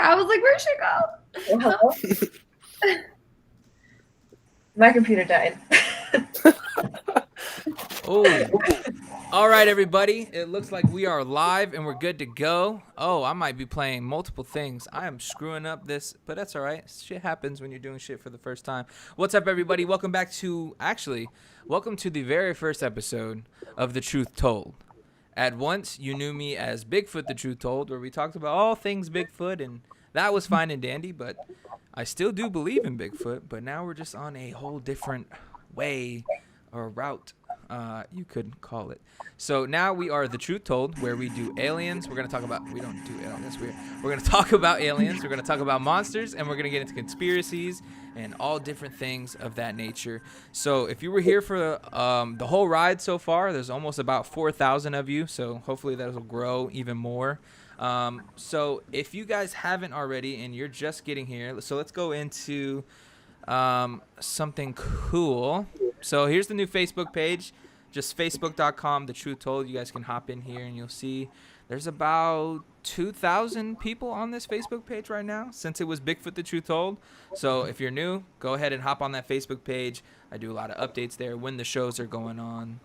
I was like, where'd she go? Well, hello? My computer died. Oh, all right, everybody. It looks like we are live and we're good to go. Oh, I might be playing multiple things. I am screwing up this, but that's all right. Shit happens when you're doing shit for the first time. What's up, everybody? Welcome back to, welcome to the very first episode of The Truth Told. At once, you knew me as Bigfoot The Truth Told, where we talked about all things Bigfoot, and that was fine and dandy, but I still do believe in Bigfoot, but now we're just on a whole different way or route, you could call it. So now we are The Truth Told, where we do aliens. We're going to talk about, we don't do aliens, we're going to talk about aliens, we're going to talk about monsters, and we're going to get into conspiracies and all different things of that nature. So if you were here for the whole ride so far, there's almost about 4,000 of you, so hopefully that will grow even more. So if you guys haven't already and you're just getting here, so let's go into something cool. So here's the new Facebook page, just facebook.com The Truth Told. You guys can hop in here and you'll see there's about 2,000 people on this Facebook page right now since it was Bigfoot The Truth Told. So if you're new, go ahead and hop on that Facebook page. I do a lot of updates there when the shows are going on,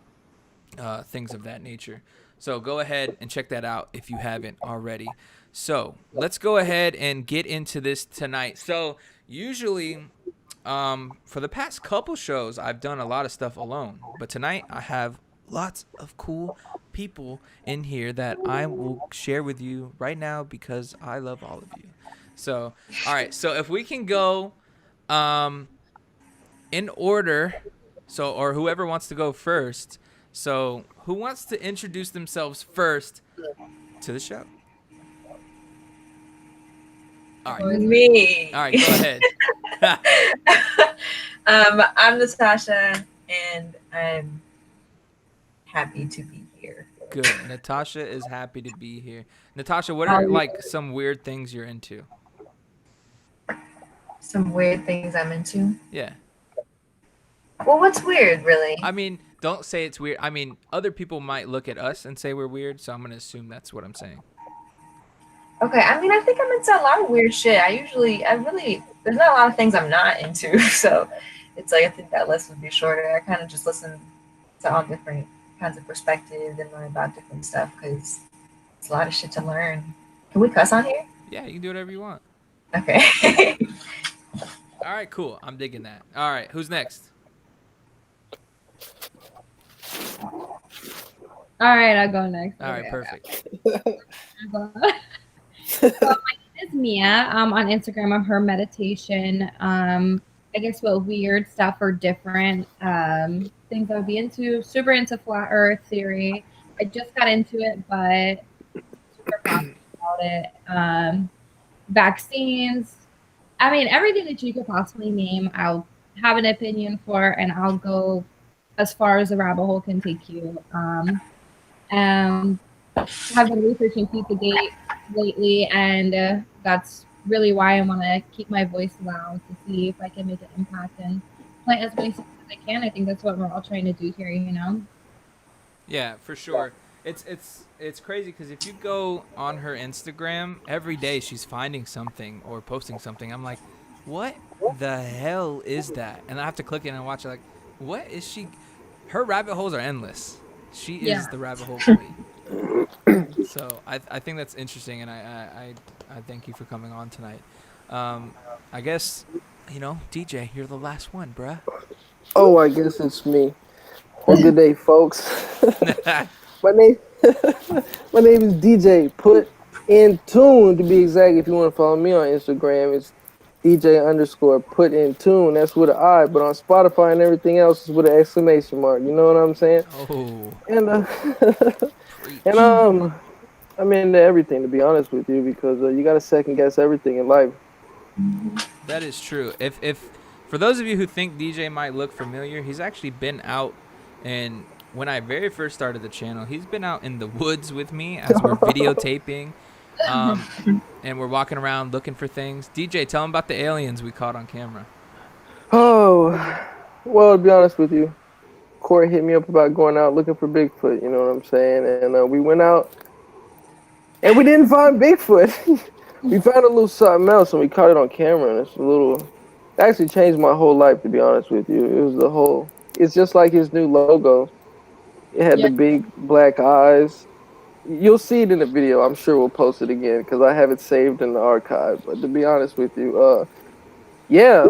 things of that nature. So go ahead and check that out if you haven't already. So let's go ahead and get into this tonight. So usually for the past couple shows, I've done a lot of stuff alone. But tonight I have lots of cool people in here that I will share with you right now because I love all of you. So, all right. So if we can go in order, so or whoever wants to go first. So who wants to introduce themselves first to the show? All right. Me. All right, go ahead. I'm Natasha, and I'm happy to be here. Good. Natasha is happy to be here. Natasha, what are like some weird things you're into? Some weird things I'm into. Yeah. Well, what's weird, really? I mean, don't say it's weird. I mean, other people might look at us and say we're weird, so I'm going to assume that's what I'm saying. Okay, I mean, I think I'm into a lot of weird shit. There's not a lot of things I'm not into, so it's like I think that list would be shorter. I kind of just listen to all different kinds of perspectives and learn about different stuff because it's a lot of shit to learn. Can we cuss on here? Yeah, you can do whatever you want. Okay. All right, cool. I'm digging that. All right, who's next? All right, I'll go next. All right, perfect. So my name is Mia. On Instagram, I'm Her Meditation. I guess what weird stuff or different things I would be into. Super into flat Earth theory. I just got into it, but super passionate about it. Vaccines. I mean, everything that you could possibly name, I'll have an opinion for, and I'll go as far as the rabbit hole can take you. I've been researching Pizzagate lately, and that's really why I want to keep my voice loud to see if I can make an impact and plant as many seeds as I can. I think that's what we're all trying to do here, you know? Yeah, for sure. It's crazy because if you go on her Instagram, every day she's finding something or posting something. I'm like, what the hell is that? And I have to click in and watch it like, what is she? Her rabbit holes are endless. She is the rabbit hole queen. So I think that's interesting, and I thank you for coming on tonight. I guess, DJ, you're the last one, bruh. Oh, I guess it's me. Well, good day, folks. My name is DJ. Put in tune to be exact. If you want to follow me on Instagram, it's DJ_put in tune. That's with an I, but on Spotify and everything else is with an exclamation mark. You know what I'm saying? Oh. And I'm into everything, to be honest with you, because you got to second guess everything in life. That is true. If for those of you who think DJ might look familiar, he's actually been out, and when I very first started the channel, he's been out in the woods with me as we're videotaping, and we're walking around looking for things. DJ, tell him about the aliens we caught on camera. Oh, well, to be honest with you, Corey hit me up about going out looking for Bigfoot, you know what I'm saying? And we went out, and we didn't find Bigfoot. We found a little something else and we caught it on camera, and it's a little. It actually changed my whole life, to be honest with you. It was the whole. It's just like his new logo. It had Yeah. the big black eyes. You'll see it in the video. I'm sure we'll post it again because I have it saved in the archive. But to be honest with you, yeah,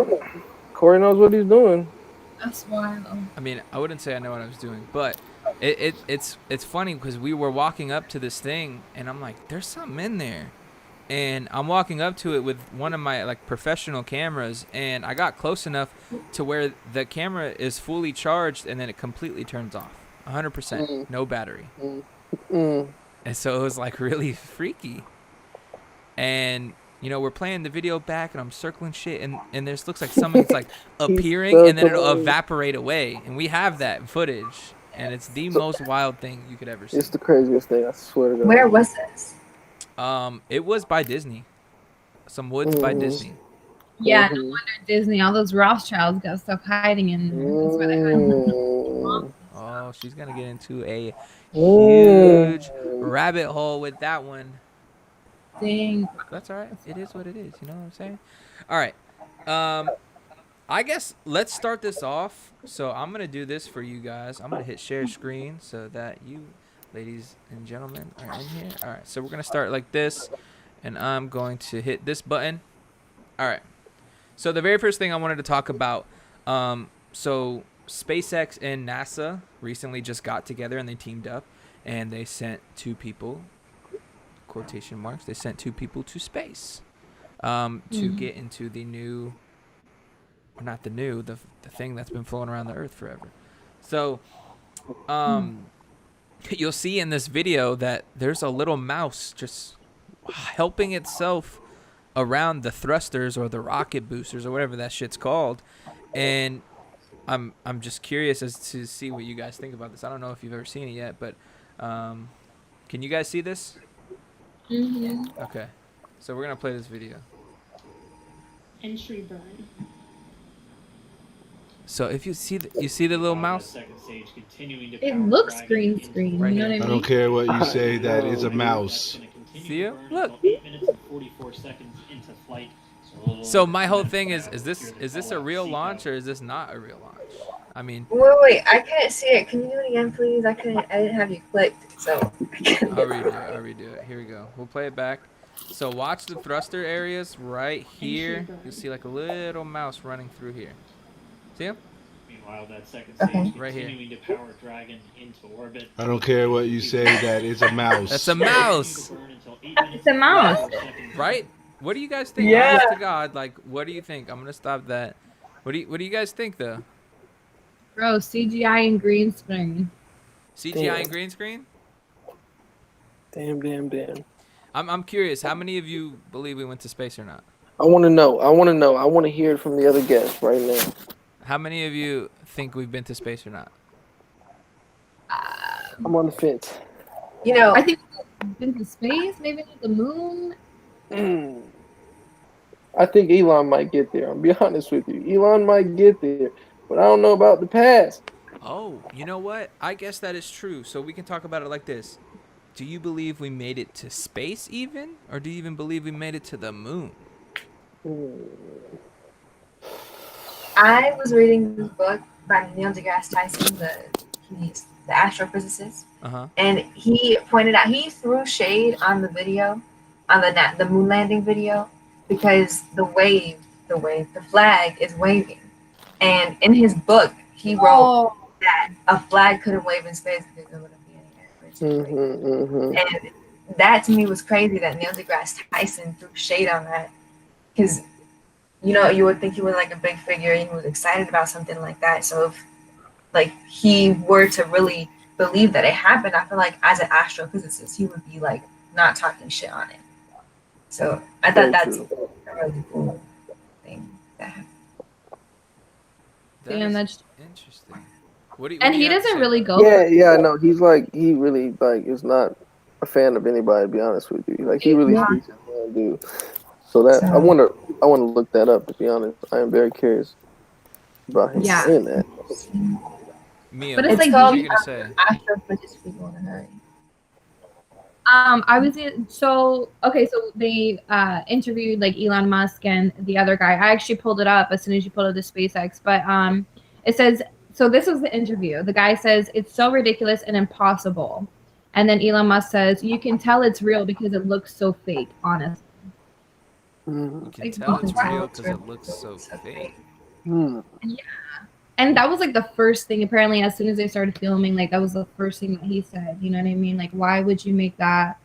Corey knows what he's doing. That's wild. I mean, I wouldn't say I know what I was doing, but it's funny because we were walking up to this thing, and I'm like, there's something in there. And I'm walking up to it with one of my like professional cameras, and I got close enough to where the camera is fully charged, and then it completely turns off, 100%, no battery. Mm. And so it was like really freaky. And you know, we're playing the video back, and I'm circling shit, and there's looks like something's like appearing, and then it'll evaporate away. And we have that footage, and it's the most wild thing you could ever see. It's the craziest thing, I swear to God. Where was this? It was by Disney. Some woods by Disney. Yeah, no wonder Disney, all those Rothschilds got stuff hiding in there. That's where they hide them. Oh, she's gonna get into a huge rabbit hole with that one. Dang. That's all right. It is what it is. You know what I'm saying? All right. I guess let's start this off. So I'm gonna do this for you guys. I'm gonna hit share screen so that you, ladies and gentlemen, are in here. All right. So we're gonna start like this, and I'm going to hit this button. All right. So the very first thing I wanted to talk about. So SpaceX and NASA recently just got together and they teamed up, and they sent two people. Quotation marks. They sent two people to space to get into the new, or not the new, the thing that's been floating around the Earth forever. So you'll see in this video that there's a little mouse just helping itself around the thrusters or the rocket boosters or whatever that shit's called. And I'm just curious as to see what you guys think about this. I don't know if you've ever seen it yet, but can you guys see this? Mm-hmm. Okay, so we're gonna play this video. Entry burn. So if you see the little mouse, It looks green screen. Right You know here. what I I mean? don't care what you say, that is a mouse. See you? Look. So my whole thing is this a real launch or is this not a real launch? I mean, Wait, I couldn't see it. Can you do it again, please? I didn't have you clicked, so. I'll redo it. Here we go. We'll play it back. So watch the thruster areas right here. You'll see like a little mouse running through here. See him? Meanwhile, that second Okay. stage Right here. continuing to power Dragon into orbit. I don't care what you say, that is a mouse. That's a mouse, It's a mouse. right? What do you guys think? Yeah. Honest to God, like, what do you think? I'm gonna stop that. What do you guys think though? Bro, CGI and green screen. CGI and green screen? Damn. I'm curious. How many of you believe we went to space or not? I want to know. I want to hear it from the other guests right now. How many of you think we've been to space or not? I'm on the fence. You know, I think we've been to space, maybe to the moon. I think Elon might get there. I'll be honest with you. Elon might get there, but I don't know about the past. Oh, you know what? I guess that is true. So we can talk about it like this. Do you believe we made it to space even? Or do you even believe we made it to the moon? I was reading this book by Neil deGrasse Tyson, he's the astrophysicist, Uh-huh. and he pointed out, he threw shade on the video, on the moon landing video, because the flag is waving, and in his book he wrote that a flag couldn't wave in space because there wouldn't be any air. And that to me was crazy that Neil deGrasse Tyson threw shade on that, because you know, you would think he was like a big figure and he was excited about something like that. So if like he were to really believe that it happened, I feel like as an astrophysicist, he would be like not talking shit on it. So I thought that's a really cool thing that happened. That Damn, is that's interesting. What do you, and what do he you have to doesn't say really about go. Yeah, no, he really is not a fan of anybody. To be honest with you, like he really speaks his mind, dude. So that I want to look that up. To be honest, I am very curious about him saying that. that? Mia, But what it's like, are called you gonna say? Astrophysics people in a hurry. I was in, so okay, so they interviewed like Elon Musk and the other guy. I actually pulled it up as soon as you pulled up the SpaceX, but it says, so this was the interview. The guy says it's so ridiculous and impossible, and then Elon Musk says you can tell it's real because it looks so fake. Honest. Mm. You can Like, tell it's wow, real it's because it really looks so so fake. Mm. And that was like the first thing. Apparently, as soon as they started filming, like that was the first thing that he said. You know what I mean? Like, why would you make that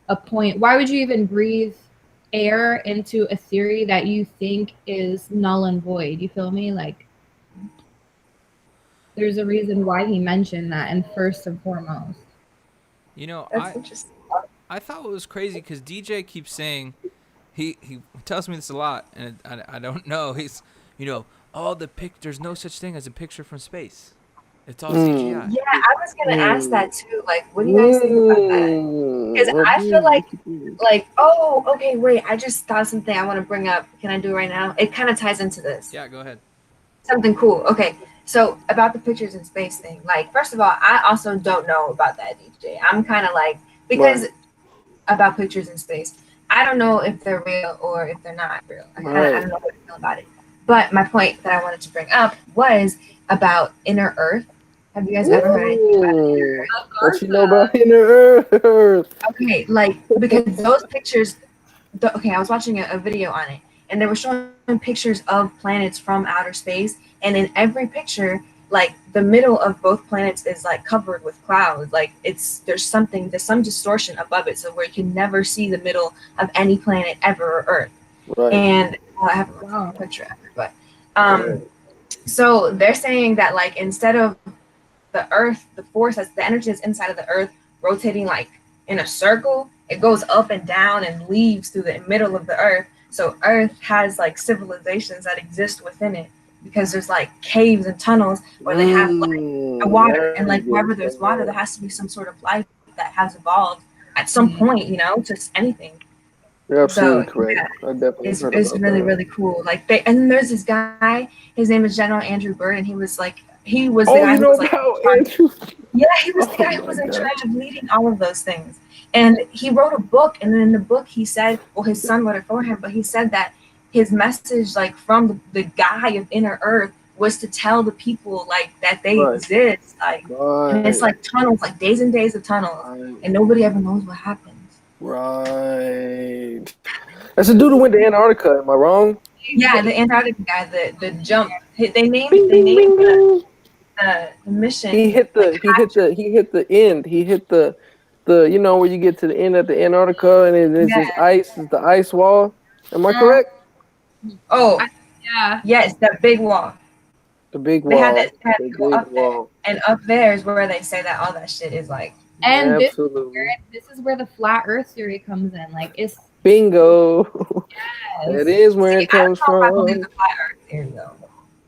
a point? Why would you even breathe air into a theory that you think is null and void? You feel me? Like, there's a reason why he mentioned that, and first and foremost. You know, That's interesting. I thought it was crazy because DJ keeps saying he tells me this a lot, and I don't know. He's, you know, all the there's no such thing as a picture from space. It's all Mm. CGI. Yeah, I was gonna ask that too. Like, what do you guys think about that? Because I feel like, oh, okay, wait, I just thought of something I want to bring up. Can I do it right now? It kind of ties into this. Yeah, go ahead. Something cool. Okay, so about the pictures in space thing. Like, first of all, I also don't know about that, DJ. I'm kind of like, because about pictures in space, I don't know if they're real or if they're not real. I don't know how to feel about it. But my point that I wanted to bring up was about inner Earth. Have you guys ever heard anything about inner Earth? What you know about inner Earth? Okay, like, because those pictures, okay, I was watching a video on it, and they were showing pictures of planets from outer space, and in every picture, like the middle of both planets is like covered with clouds. Like there's some distortion above it, so where you can never see the middle of any planet ever or Earth. Right. And well, I haven't looked at the picture ever, but so they're saying that like instead of the Earth, the force that's the energy that's inside of the Earth rotating like in a circle, it goes up and down and leaves through the middle of the Earth. So Earth has like civilizations that exist within it because there's like caves and tunnels where they have like water, and like wherever there's water, there has to be some sort of life that has evolved at some point, you know, just anything. You're absolutely So, correct. yeah, I definitely it's heard it's about really that. really cool. Like and then there's this guy, his name is General Andrew Bird, and he was the Oh, guy you who know was like about Andrew? yeah, he was the Oh guy who my was in God. charge of leading all of those things. And he wrote a book, and then in the book he said, well, his son wrote it for him, but he said that his message, like from the guy of Inner Earth, was to tell the people like that they Right. exist, like, and it's like tunnels, like days and days of tunnels, and nobody ever knows what happens. Right. That's the dude who went to Antarctica. Am I wrong? Yeah, the Antarctic guy, the jump. They named Bing, bing, bing, bing. the mission. He hit the end. He hit the you know where you get to the end at the Antarctica and it's just ice. It's the ice wall. Am I correct? Oh, Yeah. yes, that big wall. The big They wall. had that The go big up there, wall. and up there is where they say that all that shit is like. And Absolutely. this is where the flat Earth theory comes in. Like, it's Bingo. yes. That is where it comes I don't know if I believe from. the flat Earth theory though.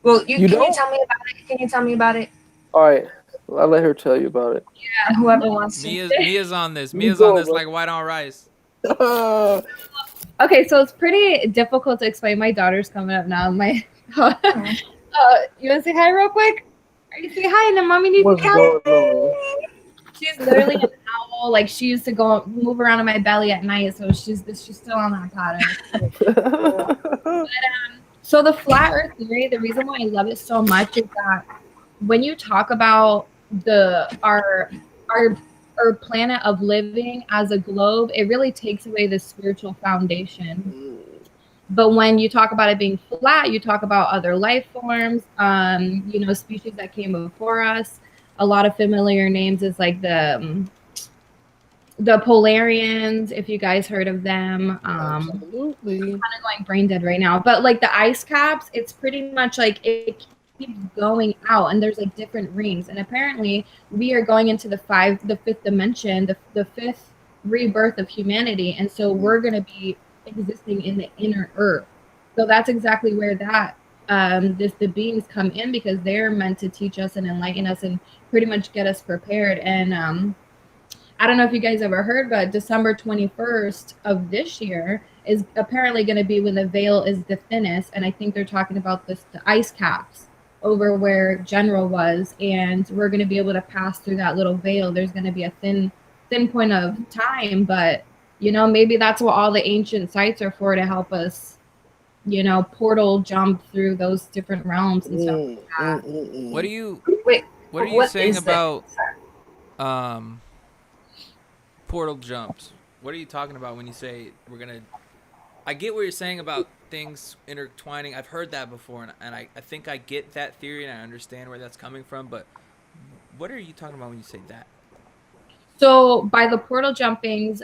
Well, can you tell me about it? Can you tell me about it? All right. I'll let her tell you about it. And whoever wants to. Mia's on this. You Mia's go, on this bro. like white on rice. Okay, so it's pretty difficult to explain. My daughter's coming up now. My you want to say hi real quick? Are you say hi? And then mommy needs What's to come. going on? She's literally an owl. Like, she used to go move around in my belly at night, so she's still on that pattern. So the flat Earth theory, the reason why I love it so much is that when you talk about our planet of living as a globe, it really takes away the spiritual foundation. But when you talk about it being flat, you talk about other life forms, you know, species that came before us. A lot of familiar names is like the Polarians, if you guys heard of them. Absolutely. I'm kind of going brain dead right now, but like the ice caps, it's pretty much like it keeps going out, and there's like different rings, and apparently we are going into the fifth dimension, the fifth rebirth of humanity, and so we're going to be existing in the inner Earth. So that's exactly where that the beings come in, because they're meant to teach us and enlighten us and pretty much get us prepared. And I don't know if you guys ever heard, but December 21st of this year is apparently going to be when the veil is the thinnest. And I think they're talking about the ice caps over where General was. And we're going to be able to pass through that little veil. There's going to be a thin thin point of time, but you know, maybe that's what all the ancient sites are for, to help us, you know, portal jump through those different realms and stuff. What do you Wait, what are you what saying is this? about um portal jumps? What are you talking about when you say we're gonna? I get what you're saying about things intertwining. I've heard that before, and I think I get that theory and I understand where that's coming from. But what are you talking about when you say that? So by the portal jumpings,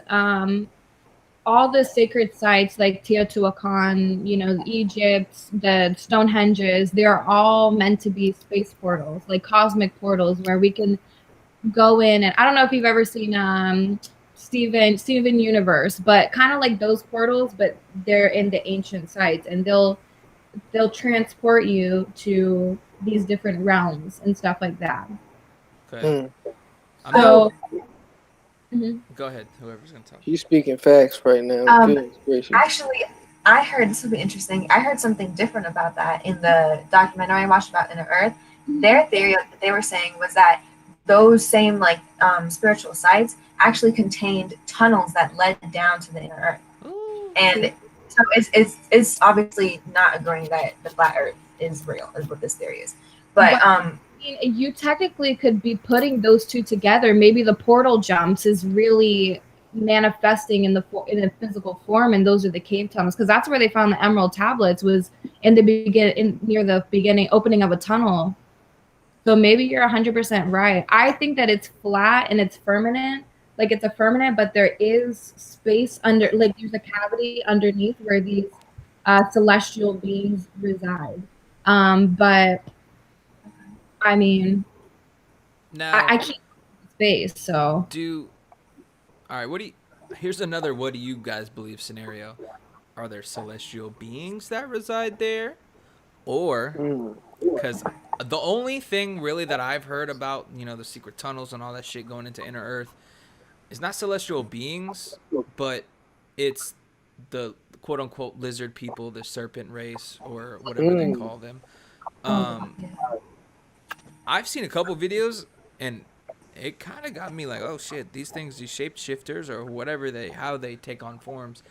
all the sacred sites like Teotihuacan, you know, Egypt, the Stonehenges, they're all meant to be space portals, like cosmic portals, where we can go in. And I don't know if you've ever seen Steven Universe, but kind of like those portals, but they're in the ancient sites, and they'll transport you to these different realms and stuff like that. Okay. I'm So Go ahead. Whoever's gonna talk. He's speaking facts right now. Um, Goodness gracious. Actually, I heard this will be interesting. I heard something different about that in the documentary I watched about Inner Earth. Their theory that they were saying was that those same like spiritual sites actually contained tunnels that led down to the inner earth. And so it's obviously not agreeing that the flat earth is real, is what this theory is. But you technically could be putting those two together. Maybe the portal jumps is really manifesting in a physical form, and those are the cave tunnels, because that's where they found the emerald tablets, was in the near the beginning opening of a tunnel. So maybe you're 100% right. I think that it's flat and it's firmament, like it's a firmament, but there is space under, like there's a cavity underneath where these celestial beings reside. But I mean, Now I can't space, so all right. What do you? Here's another. What do you guys believe scenario? Are there celestial beings that reside there, or because the only thing really that I've heard about, you know, the secret tunnels and all that shit going into Inner Earth, is not celestial beings, but it's the quote unquote lizard people, the serpent race, or whatever they call them. I've seen a couple videos, and it kind of got me like, oh shit, these things, these shapeshifters or whatever how they take on forms,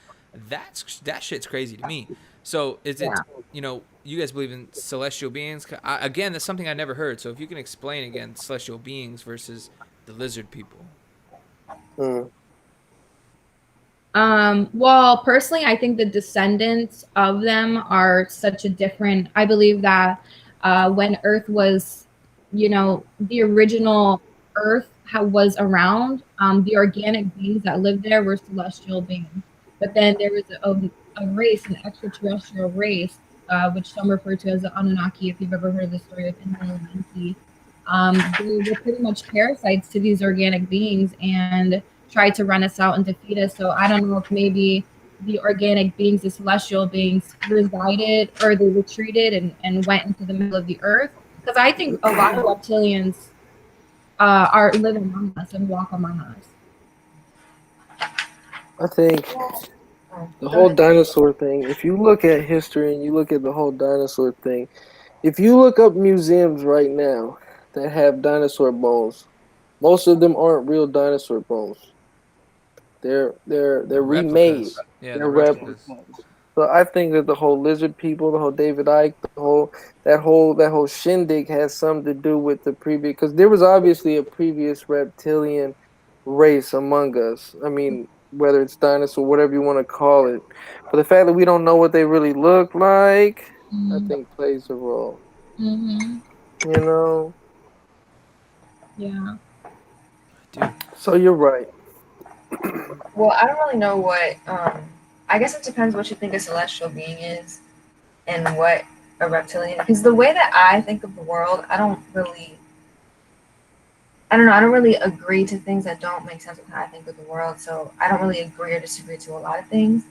that shit's crazy to me. So is it, you know, you guys believe in celestial beings? Again, that's something I never heard. So if you can explain again, celestial beings versus the lizard people. Well, personally, I think the descendants of them are such a different. I believe that when Earth was, you know, the original Earth was around, the organic beings that lived there were celestial beings. But then there was a race, an extraterrestrial race, which some refer to as the Anunnaki, if you've ever heard the story of Enlil and Enki. They were pretty much parasites to these organic beings and tried to run us out and defeat us. So I don't know if maybe the organic beings, the celestial beings, resided or they retreated and went into the middle of the earth. Because I think a lot of reptilians live among us and walk among us. I think the whole dinosaur thing, if you look at history and you look at the whole dinosaur thing, if you look up museums right now that have dinosaur bones, most of them aren't real dinosaur bones. They're remade. Yeah, they're replicas. So I think that the whole lizard people, the whole David Icke, that whole shindig has something to do with the previous, because there was obviously a previous reptilian race among us. I mean, whether it's dinosaur, whatever you want to call it, but the fact that we don't know what they really look like, I think plays a role. You know. Yeah. So you're right. Well, I don't really know what. I guess it depends what you think a celestial being is, and what a reptilian. Because the way that I think of the world, I don't really agree to things that don't make sense with how I think of the world. So I don't really agree or disagree to a lot of things.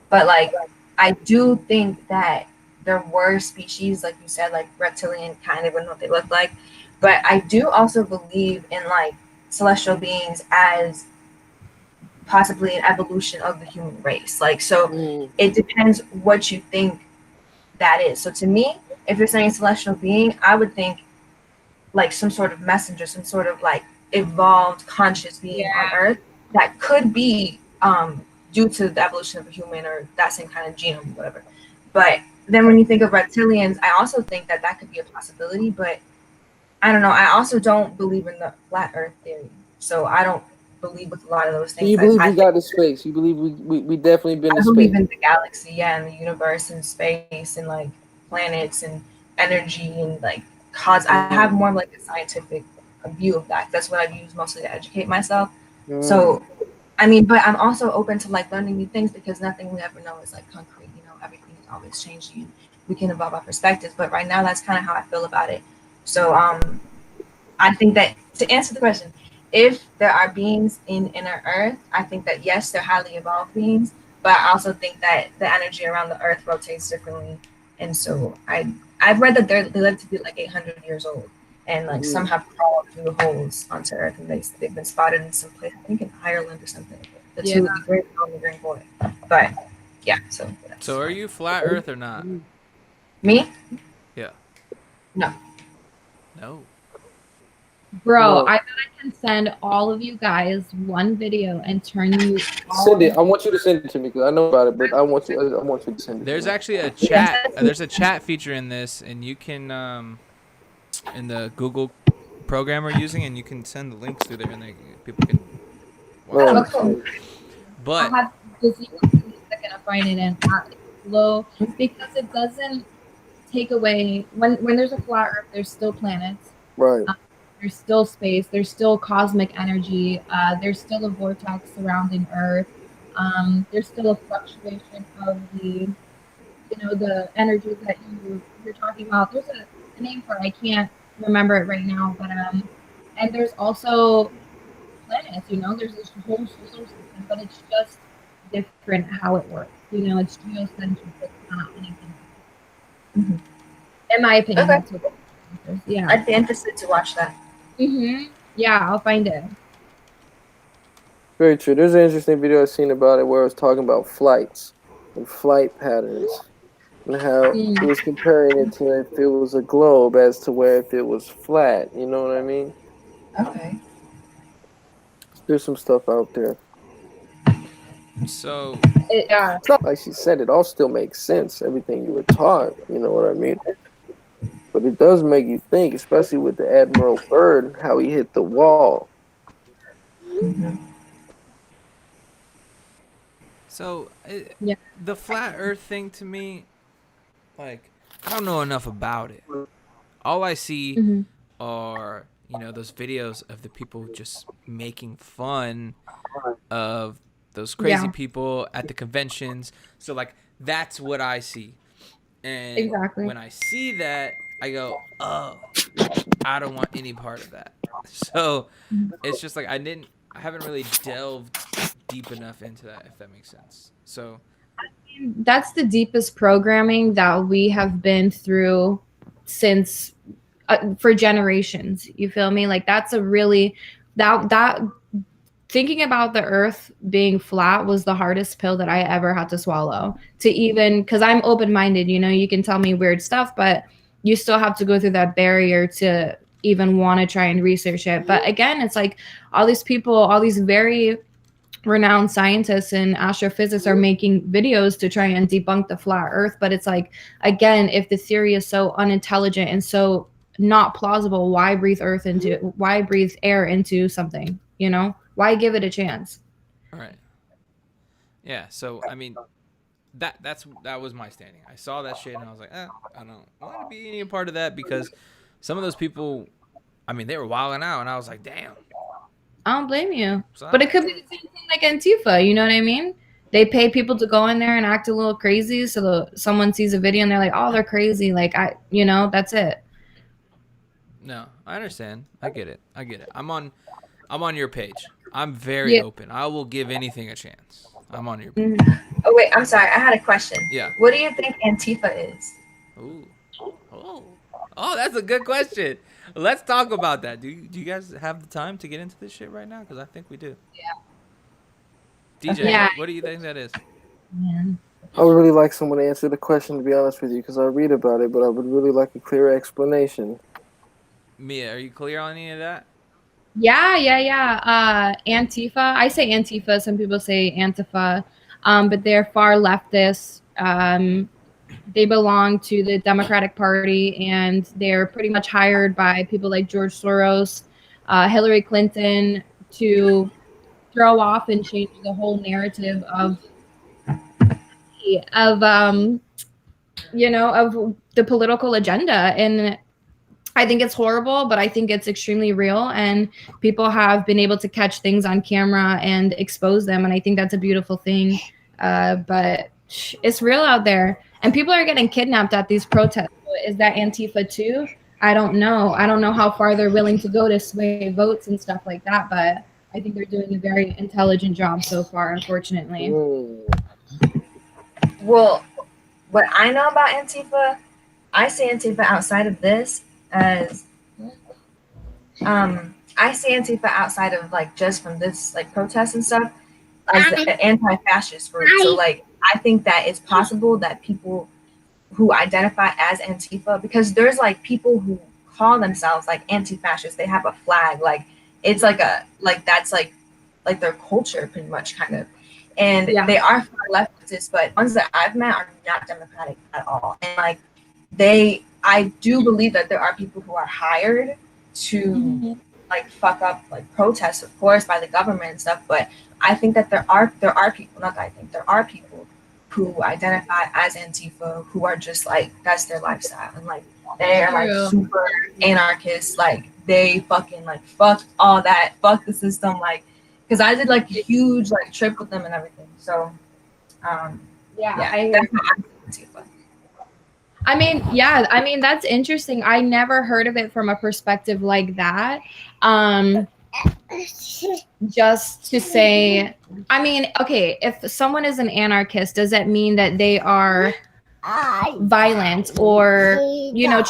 But like, I do think that there were species, like you said, like reptilian, kind of, and what they look like. But I do also believe in like celestial beings as possibly an evolution of the human race. Like, so it depends what you think that is. So to me, if you're saying celestial being, I would think like some sort of messenger, some sort of like evolved conscious being on Earth that could be due to the evolution of a human or that same kind of genome, whatever. But then when you think of reptilians, I also think that that could be a possibility. But I don't know. I also don't believe in the flat Earth theory, so I don't believe with a lot of those So things. you believe I we got to space? You believe we definitely been I to believe space? in the galaxy, yeah, and the universe and space and like planets and energy and like cause. I have more of like a scientific view of that. That's what I use mostly to educate myself. So, I mean, but I'm also open to like learning new things because nothing we ever know is like concrete. You know, everything is always changing. We can evolve our perspectives, but right now that's kind of how I feel about it. So, I think that to answer the question, if there are beings in inner Earth, I think that yes, they're highly evolved beings, but I also think that the energy around the Earth rotates differently, and so I've read that they live to be like 800 years old, and like some have crawled through the holes onto Earth, and they've been spotted in some place, I think in Ireland or something. The two, the Great Wall and the Green Boy, but yeah. So that's So are you flat Earth or not? me? Yeah. No. No. Bro, No. I bet I can send all of you guys one video and turn you all Send it. I want you to send it to me because I know about it, but I want you to send it. There's to me. actually a chat. There's a chat feature in this, and you can in the Google program we're using, and you can send the links through there, and people can watch Oh, it. cool. But I have just give me a second to find it and low because it doesn't take away when there's a flat Earth, there's still planets, right. there's still space, there's still cosmic energy, there's still a vortex surrounding Earth, there's still a fluctuation of the the energy that you're talking about. There's a name for it, I can't remember it right now, but and there's also planets, there's this whole solar system, but it's just different how it works. It's geocentric, it's not anything else. Mhm. In my opinion, Okay. that's what it is. Yeah. I'd be interested to watch that. Yeah, I'll find it. Very true. There's an interesting video I've seen about it where it was talking about flights and flight patterns and how it was comparing it to if it was a globe as to where if it was flat. You know what I mean? Okay. There's some stuff out there. so Yeah. It's not like she said it all still makes sense. Everything you were taught. You know what I mean? But it does make you think, especially with the Admiral Byrd, how he hit the wall. So Yeah. the flat Earth thing to me, like, I don't know enough about it. All I see are those videos of the people just making fun of those crazy people at the conventions. So like that's what I see, and Exactly. when I see that, I go, oh, I don't want any part of that. So it's just like I haven't really delved deep enough into that, if that makes sense. So That's the deepest programming that we have been through since for generations. You feel me? Like that's a really that thinking about the earth being flat was the hardest pill that I ever had to swallow. To even because I'm open-minded, you can tell me weird stuff, but you still have to go through that barrier to even want to try and research it. But again, it's like all these people, all these very renowned scientists in astrophysics are making videos to try and debunk the flat earth, but it's like, again, if the theory is so unintelligent and so not plausible, why breathe air into something? Why give it a chance? all right, yeah. So I mean, that was my standing. I saw that shit and I was like, I don't want to be any part of that because some of those people, I mean, they were wilding out, and I was like, damn. I don't blame you. So But it could be the same thing like Antifa, you know what I mean? They pay people to go in there and act a little crazy, so someone sees a video and they're like, "Oh, they're crazy." Like that's it. No, I understand. I get it. I'm on your page. I'm very open. I will give anything a chance. I'm on your page. Oh wait, I'm sorry. I had a question. Yeah. What do you think Antifa is? Ooh. Oh, that's a good question. Let's talk about that. Do you guys have the time to get into this shit right now? Because I think we do. Yeah. DJ, Yeah. what do you think that is? Man. I would really like someone to answer the question, to be honest with you, because I read about it, but I would really like a clear explanation. Mia, are you clear on any of that? Yeah. Antifa. I say Antifa. Some people say Antifa. But they're far leftist. They belong to the Democratic Party, and they're pretty much hired by people like George Soros, Hillary Clinton, to throw off and change the whole narrative of of the political agenda. And I think it's horrible, but I think it's extremely real, and people have been able to catch things on camera and expose them, and I think that's a beautiful thing. But it's real out there, and people are getting kidnapped at these protests. Is that Antifa too? I don't know. I don't know how far they're willing to go to sway votes and stuff like that, but I think they're doing a very intelligent job so far, unfortunately. Well, what I know about Antifa, I see Antifa outside of this as I see Antifa outside of like just from this like protests and stuff as the anti-fascist group. So like I think that it's possible that people who identify as Antifa, because there's like people who call themselves like anti-fascist, they have a flag, like it's like a like that's like their culture pretty much kind of. And Yeah. they are far leftist, but ones that I've met are not democratic at all. And like I do believe that there are people who are hired to like fuck up like protests, of course, by the government and stuff. But I think that there are people, not that I think, there are people who identify as Antifa who are just like that's their lifestyle, and like they are like True. super anarchists, like they fucking like fuck all that, fuck the system, like because I did like a huge like trip with them and everything. So yeah, that's how I see Antifa. I mean that's interesting. I never heard of it from a perspective like that. Just to say, I mean, okay, if someone is an anarchist, does that mean that they are violent or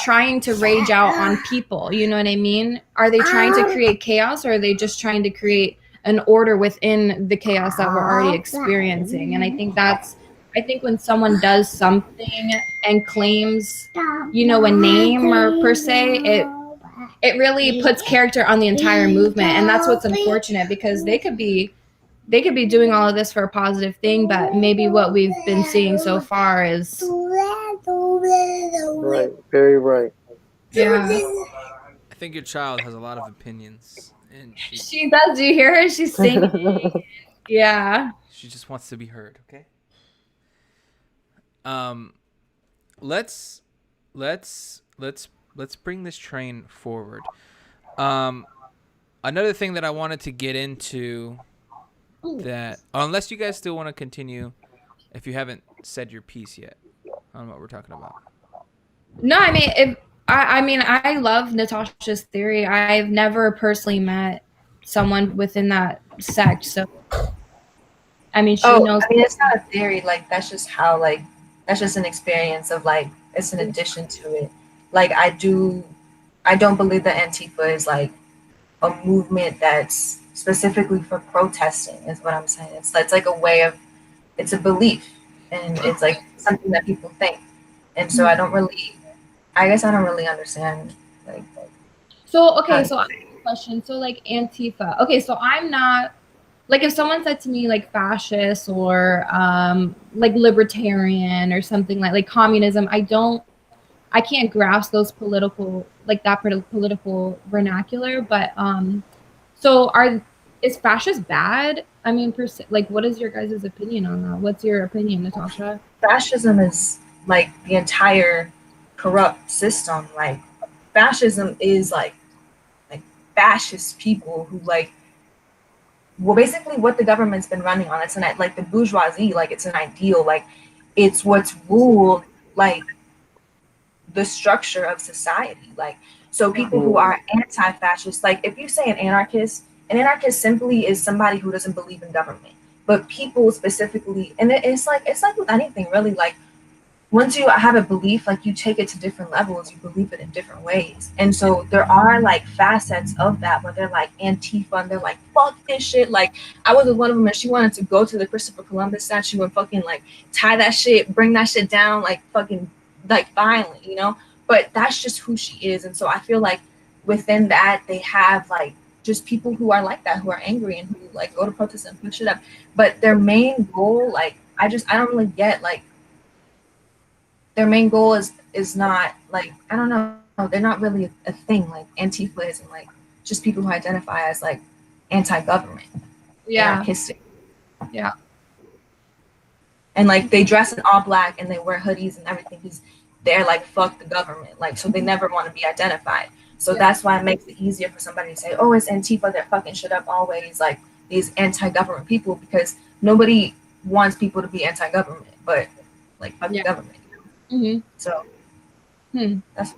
trying to rage out on people? You know what I mean? Are they trying to create chaos, or are they just trying to create an order within the chaos that we're already experiencing? And I think when someone does something and claims a name or per se, it really puts character on the entire movement, and that's what's unfortunate, because they could be doing all of this for a positive thing, but maybe what we've been seeing so far is Right, very right. yeah. I think your child has a lot of opinions, and She does. Do you hear her? She's singing. Yeah. she just wants to be heard. Okay. Let's bring this train forward. Another thing that I wanted to get into, that unless you guys still want to continue, if you haven't said your piece yet on what we're talking about. No, I mean, I love Natasha's theory. I've never personally met someone within that sect, so I mean, she knows. I mean, it's not a theory. Like that's just how like that's just an experience of like it's an addition to it. Like I don't believe that Antifa is like a movement that's specifically for protesting. Is what I'm saying. It's like a way of, it's a belief, and it's like something that people think. And so I guess I don't really understand like So okay, so I have a question. So like Antifa. Okay, so I'm not like, if someone said to me like fascist or like libertarian or something like communism, I can't grasp those political political vernacular. But so is fascist bad? I mean, like, what is your guys' opinion on that? What's your opinion, Natasha? fascism is like the entire corrupt system. Like fascism is like fascist people who like, well, basically what the government's been running on. It's like the bourgeoisie, like it's an ideal, like it's what's ruled like the structure of society. Like, so people who are anti-fascist, like if you say an anarchist simply is somebody who doesn't believe in government. But people specifically, and it's like with anything really, like once you have a belief, like you take it to different levels, you believe it in different ways. And so there are like facets of that where they're like Antifa and they're like, fuck this shit. Like I was with one of them and she wanted to go to the Christopher Columbus statue and fucking like tie that shit, bring that shit down, like fucking like violent, you know? But that's just who she is. And so I feel like within that they have like just people who are like that, who are angry and who like go to protests and push it up. But their main goal, like I don't really get like their main goal is not like I don't know, they're not really a thing like Antifa is and like just people who identify as like anti-government, anarchistic. Yeah. And like they dress in all black and they wear hoodies and everything because they're like fuck the government, like so they never want to be identified. So that's why it makes it easier for somebody to say, oh, it's Antifa, they're fucking shit up always, like these anti-government people, because nobody wants people to be anti-government, but like fuck the government. So that's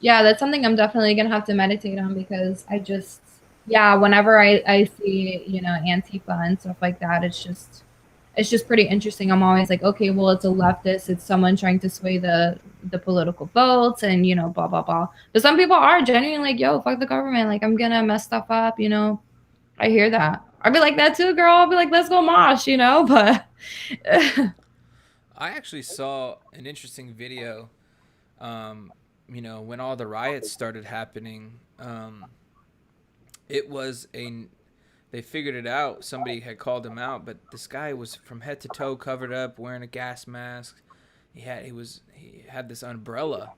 that's something I'm definitely gonna have to meditate on, because I just whenever I see, you know, Antifa and stuff like that, it's just pretty interesting. I'm always like, okay, well, it's a leftist, it's someone trying to sway the political votes and, you know, blah blah blah. But some people are genuinely like, yo, fuck the government, like I'm gonna mess stuff up, you know. I hear that. I'd be like that too, girl. I'll be like, let's go mosh, you know. But I actually saw an interesting video, you know, when all the riots started happening. They figured it out. Somebody had called him out, but this guy was from head to toe covered up, wearing a gas mask. He had this umbrella,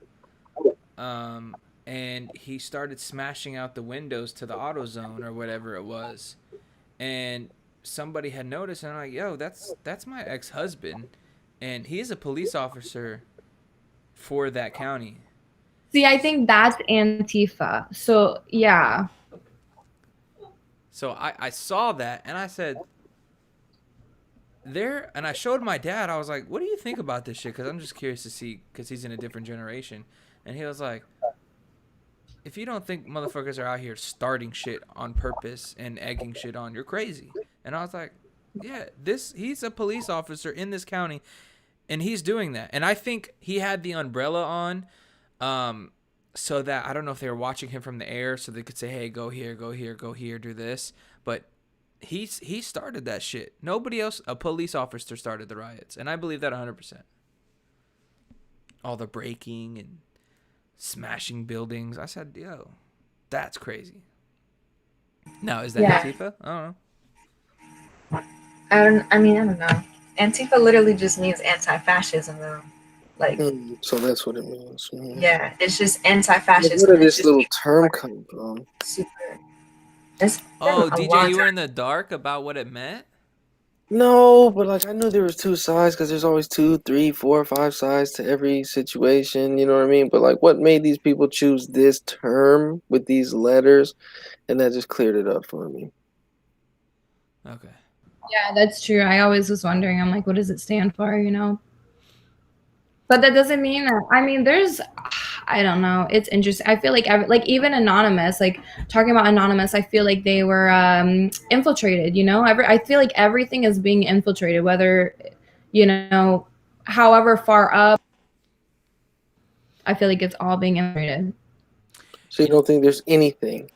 and he started smashing out the windows to the AutoZone or whatever it was. And somebody had noticed, and I'm like, yo, that's my ex-husband, and he is a police officer for that county. see, I think that's Antifa. So yeah. So I saw that and I said, and I showed my dad. I was like, what do you think about this shit? Because I'm just curious to see, because he's in a different generation. And he was like, if you don't think motherfuckers are out here starting shit on purpose and egging shit on, you're crazy. And I was like, yeah, he's a police officer in this county and he's doing that. And I think he had the umbrella on, so that I don't know if they were watching him from the air so they could say, hey, go here, go here, go here, do this. But he started that shit. Nobody else, a police officer, started the riots. And I believe that 100%. All the breaking and smashing buildings. I said, yo, that's crazy. Now, is that Antifa? I don't know. I don't know. Antifa literally just means anti-fascism though. Like, so that's what it means. Yeah, it's just anti-fascist. Where did this little term come from? Super. DJ, you were in the dark about what it meant? No, but like I knew there was two sides because there's always 2, 3, 4, 5 sides to every situation. You know what I mean? But like, what made these people choose this term with these letters, and that just cleared it up for me. Okay. Yeah, that's true. I always was wondering. I'm like, what does it stand for? You know. But that doesn't mean that. I mean, I don't know. It's interesting. I feel like even Anonymous, like talking about Anonymous, I feel like they were infiltrated. You know, I feel like everything is being infiltrated, whether, you know, however far up. I feel like it's all being infiltrated. So you don't think there's anything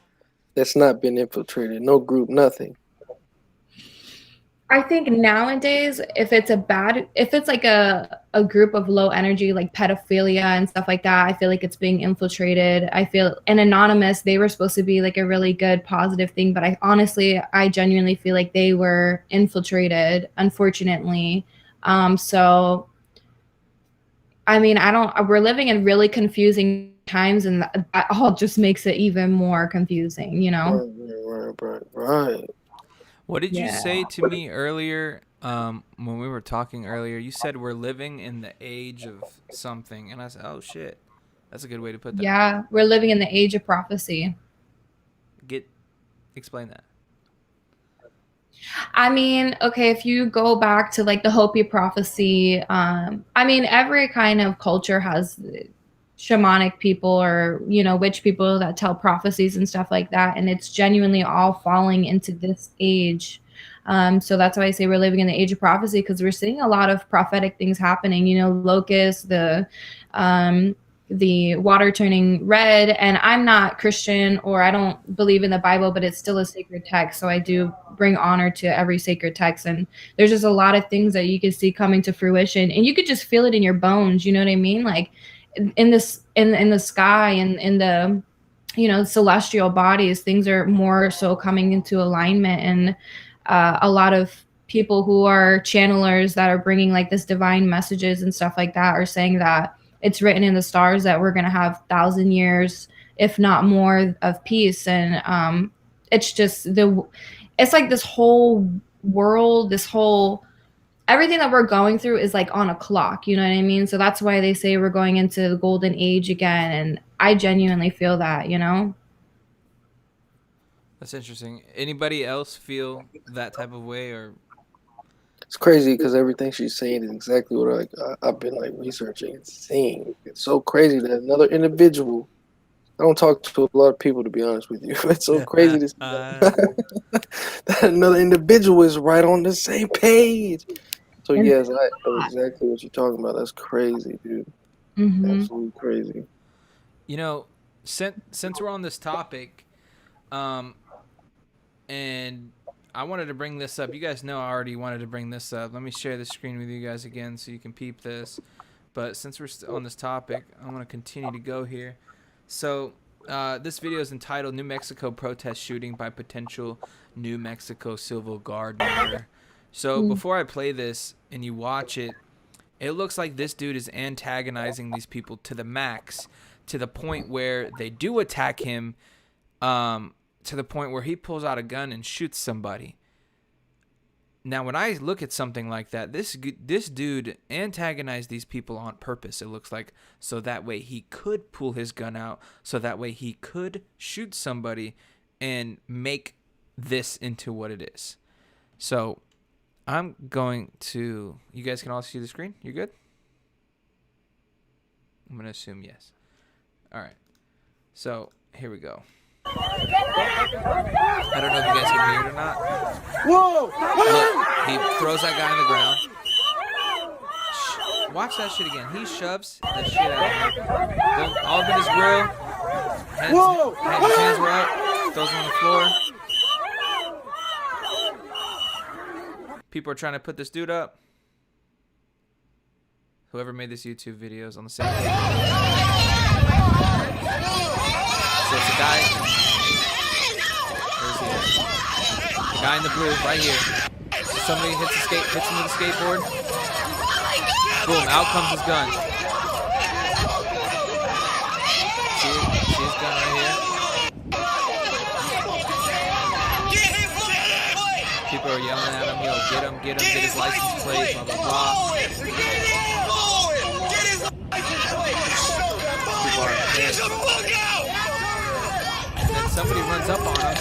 that's not been infiltrated? No group, nothing. I think nowadays, if it's like a group of low energy, like pedophilia and stuff like that, I feel like it's being infiltrated. I feel, and Anonymous, they were supposed to be like a really good, positive thing, but I genuinely feel like they were infiltrated, unfortunately. So, I mean, we're living in really confusing times, and that all just makes it even more confusing, you know? Right. What did you say to me earlier when we were talking earlier? You said we're living in the age of something. And I said, oh, shit. That's a good way to put that. Yeah, we're living in the age of prophecy. Explain that. I mean, okay, if you go back to like the Hopi prophecy, I mean, every kind of culture has shamanic people or, you know, witch people that tell prophecies and stuff like that, and it's genuinely all falling into this age. So that's why I say we're living in the age of prophecy, because we're seeing a lot of prophetic things happening, you know, locusts, the water turning red. And I'm not Christian, or I don't believe in the Bible, but it's still a sacred text, so I do bring honor to every sacred text. And there's just a lot of things that you can see coming to fruition, and you could just feel it in your bones, you know what I mean? Like in the sky and in the celestial bodies, things are more so coming into alignment. And a lot of people who are channelers that are bringing like this divine messages and stuff like that are saying that it's written in the stars that we're going to have 1,000 years, if not more, of peace. And it's just it's like this whole world, this whole everything that we're going through is like on a clock, you know what I mean? So that's why they say we're going into the golden age again. And I genuinely feel that. That's interesting. Anybody else feel that type of way, or It's crazy because everything she's saying is exactly what I've been like researching and seeing. It's so crazy that another individual. I don't talk to a lot of people, to be honest with you. It's so crazy to see that another individual is right on the same page. So yes, I know exactly what you're talking about. That's crazy, dude. Mm-hmm. Absolutely crazy. Since we're on this topic, and I wanted to bring this up. You guys know I already wanted to bring this up. Let me share the screen with you guys again so you can peep this. But since we're on this topic, I want to continue to go here. So this video is entitled "New Mexico Protest Shooting by Potential New Mexico Civil Guard Member." So before I play this and you watch it, it looks like this dude is antagonizing these people to the max, to the point where they do attack him, to the point where he pulls out a gun and shoots somebody. Now, when I look at something like that, this dude antagonized these people on purpose, it looks like, so that way he could pull his gun out, so that way he could shoot somebody and make this into what it is. So I'm going to... You guys can all see the screen? You good? I'm going to assume yes. All right. So here we go. I don't know if you guys can hear it or not. Whoa! Look, he throws that guy on the ground. Watch that shit again. He shoves the shit out of him. Boom, all up in his grill. His hands were up. Throws him on the floor. People are trying to put this dude up. Whoever made this YouTube video is on the same page. So it's a guy. Where's he at? The guy in the blue, right here. So somebody hits him with a skateboard. Boom, out comes his gun. See his gun right here? People are yelling at him, yo, get his license plate, blah, blah, blah. People are pissed. And then somebody runs up on him,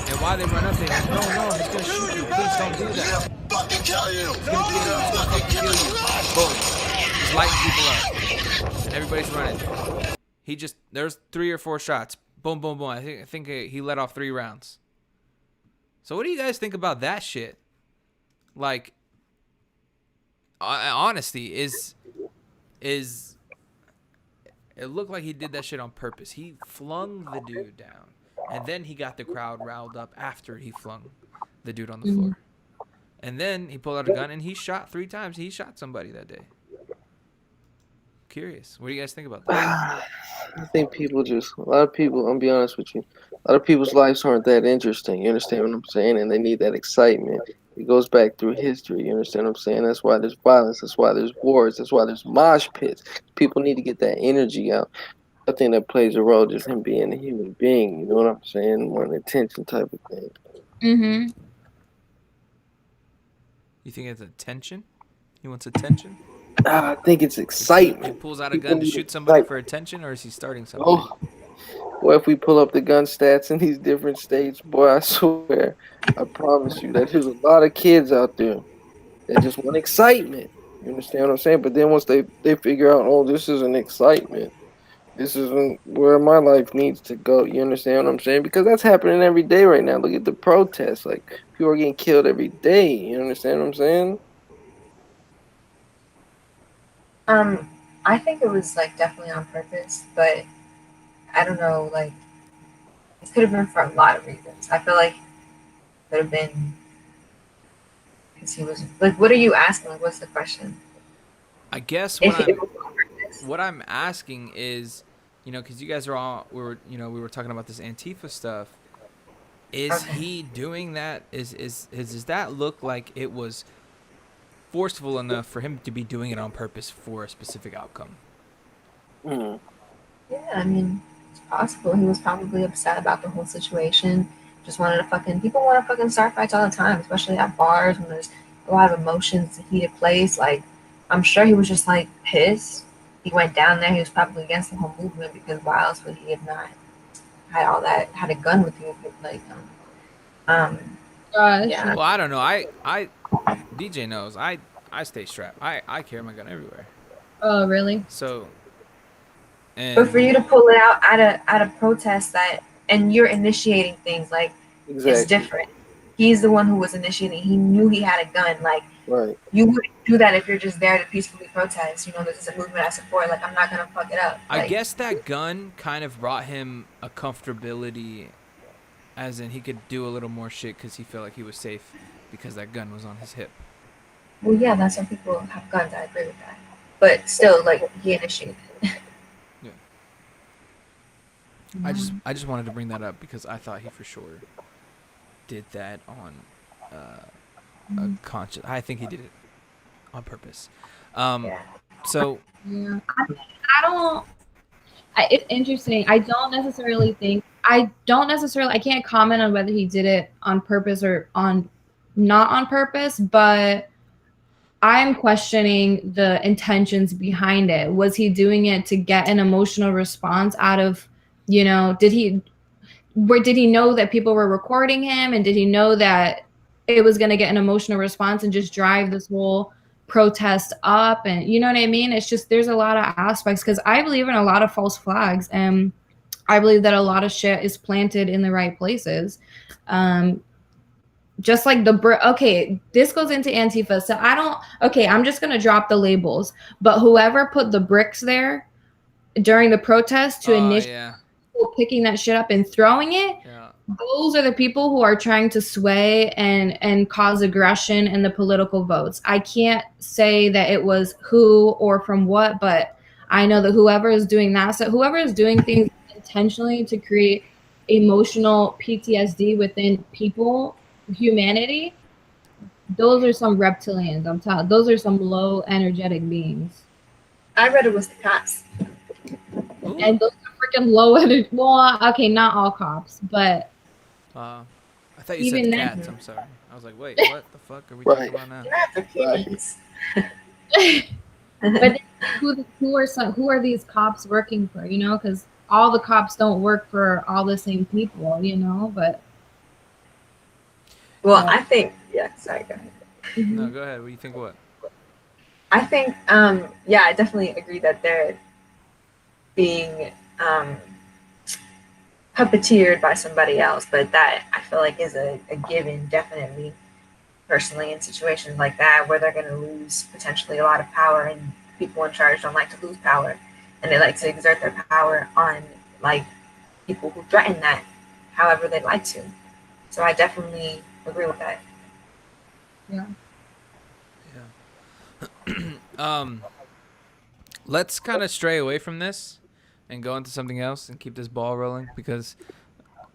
and while they run up, they're like, no, he's gonna shoot you, please don't do that. He's gonna kill you, he's gonna fucking kill you. Boom. He's lighting people up. Everybody's running. There's 3 or 4 shots. Boom, boom, boom. I think he let off 3 rounds. So what do you guys think about that shit? Like, honesty is it looked like he did that shit on purpose. He flung the dude down, and then he got the crowd riled up after he flung the dude on the floor. And then he pulled out a gun and he shot 3 times. He shot somebody that day. Curious. What do you guys think about that? I think a lot of people, I'm be honest with you, a lot of people's lives aren't that interesting. You understand what I'm saying? And they need that excitement. It goes back through history. You understand what I'm saying? That's why there's violence. That's why there's wars. That's why there's mosh pits. People need to get that energy out. I think that plays a role, just him being a human being. You know what I'm saying? More an attention type of thing. Mm-hmm. You think it's attention? He wants attention? I think it's excitement. He pulls out a gun to shoot somebody for attention, or is he starting something? Oh, boy, if we pull up the gun stats in these different states, boy, I swear, I promise you that there's a lot of kids out there that just want excitement. You understand what I'm saying? But then once they figure out, oh, this isn't excitement. This isn't where my life needs to go. You understand what I'm saying? Because that's happening every day right now. Look at the protests. Like, people are getting killed every day. You understand what I'm saying? I think it was like definitely on purpose, but I don't know, like it could have been for a lot of reasons. I feel like it could have been because he was like, what are you asking? Like, what's the question? I guess what I'm asking is, you know, because you guys are all we were talking about this Antifa stuff. Is Okay. he doing that? Does that look like it was forceful enough for him to be doing it on purpose for a specific outcome? Mm. Yeah, I mean, it's possible. He was probably upset about the whole situation. Just wanted to fucking people want to fucking start fights all the time, especially at bars when there's a lot of emotions, a heated place. Like, I'm sure he was just like pissed. He went down there. He was probably against the whole movement because why else would he have not had a gun with him? Like, Gosh. yeah. Well, I don't know. I DJ knows. I stay strapped. I carry my gun everywhere. Oh, really? So, and But for you to pull it out at a protest and you're initiating things like it's Exactly. different. He's the one who was initiating. He knew he had a gun. Like Right. you wouldn't do that if you're just there to peacefully protest. You know, this is a movement I support. Like I'm not gonna fuck it up. I Like, guess that gun kind of brought him a comfortability, as in he could do a little more shit because he felt like he was safe because that gun was on his hip. well, yeah, that's why people have guns. I agree with that. But still, like he initiated. I just wanted to bring that up because I thought he for sure did that on a conscious. I think he did it on purpose. Yeah. So Yeah. I don't. It's interesting. I don't necessarily think. I can't comment on whether he did it on purpose or on not on purpose, but I'm questioning the intentions behind it. Was he doing it to get an emotional response out of, did he know that people were recording him, and did he know that it was going to get an emotional response and just drive this whole protest up? And you know what I mean? It's just, there's a lot of aspects, because I believe in a lot of false flags, and I believe that a lot of shit is planted in the right places. Just like okay, this goes into Antifa. So I'm just going to drop the labels, but whoever put the bricks there during the protest to initiate yeah, picking that shit up and throwing it, yeah. those are the people who are trying to sway and cause aggression in the political votes. I can't say that it was who or from what, but I know that whoever is doing that, so whoever is doing things intentionally to create emotional PTSD within people, humanity, those are some reptilians. I'm telling, those are some low energetic beings. I read it was the cops. Ooh. And those are freaking low energy. Well, okay, not all cops, but I thought you Even said then- cats. I'm sorry. I was like, wait, what the fuck are we talking about now? Not the kids. but who are these cops working for? Because all the cops don't work for all the same people. But Well, I think sorry, go ahead. No, go ahead. What do you think? What? I think I definitely agree that they're being puppeteered by somebody else, but that I feel like is a given, definitely, personally, in situations like that where they're going to lose potentially a lot of power, and people in charge don't like to lose power, and they like to exert their power on like people who threaten that however they like to. So I definitely agree with that. Let's kind of stray away from this and go into something else and keep this ball rolling, because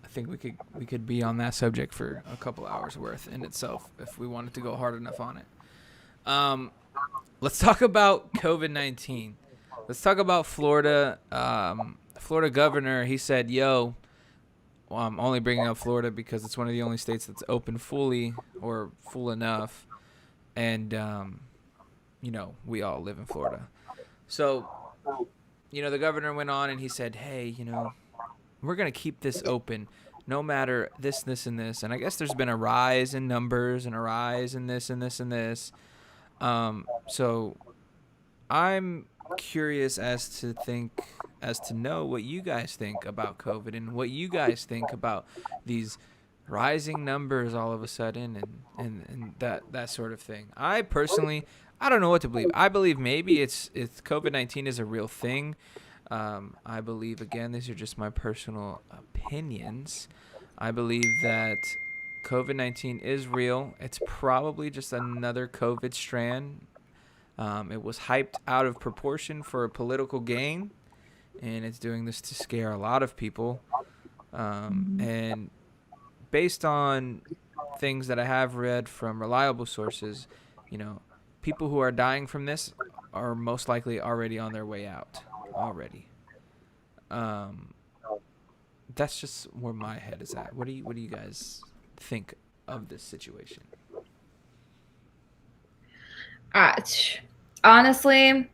I think we could be on that subject for a couple hours worth in itself if we wanted to go hard enough on it. Let's talk about COVID-19. Let's talk about Florida. Florida governor, he said, well, I'm only bringing up Florida because it's one of the only states that's open fully or full enough. And, we all live in Florida. So, the governor went on and he said, hey, we're going to keep this open no matter this, and this. And I guess there's been a rise in numbers and a rise in this and this and this. So I'm curious as to know what you guys think about COVID and what you guys think about these rising numbers all of a sudden and that sort of thing. I personally, I don't know what to believe. I believe maybe it's COVID-19 is a real thing. I believe, again, these are just my personal opinions. I believe that COVID-19 is real. It's probably just another COVID strand. It was hyped out of proportion for a political gain. and it's doing this to scare a lot of people. And based on things that I have read from reliable sources, people who are dying from this are most likely already on their way out already. That's just where my head is at. What do you guys think of this situation? Uh, Honestly,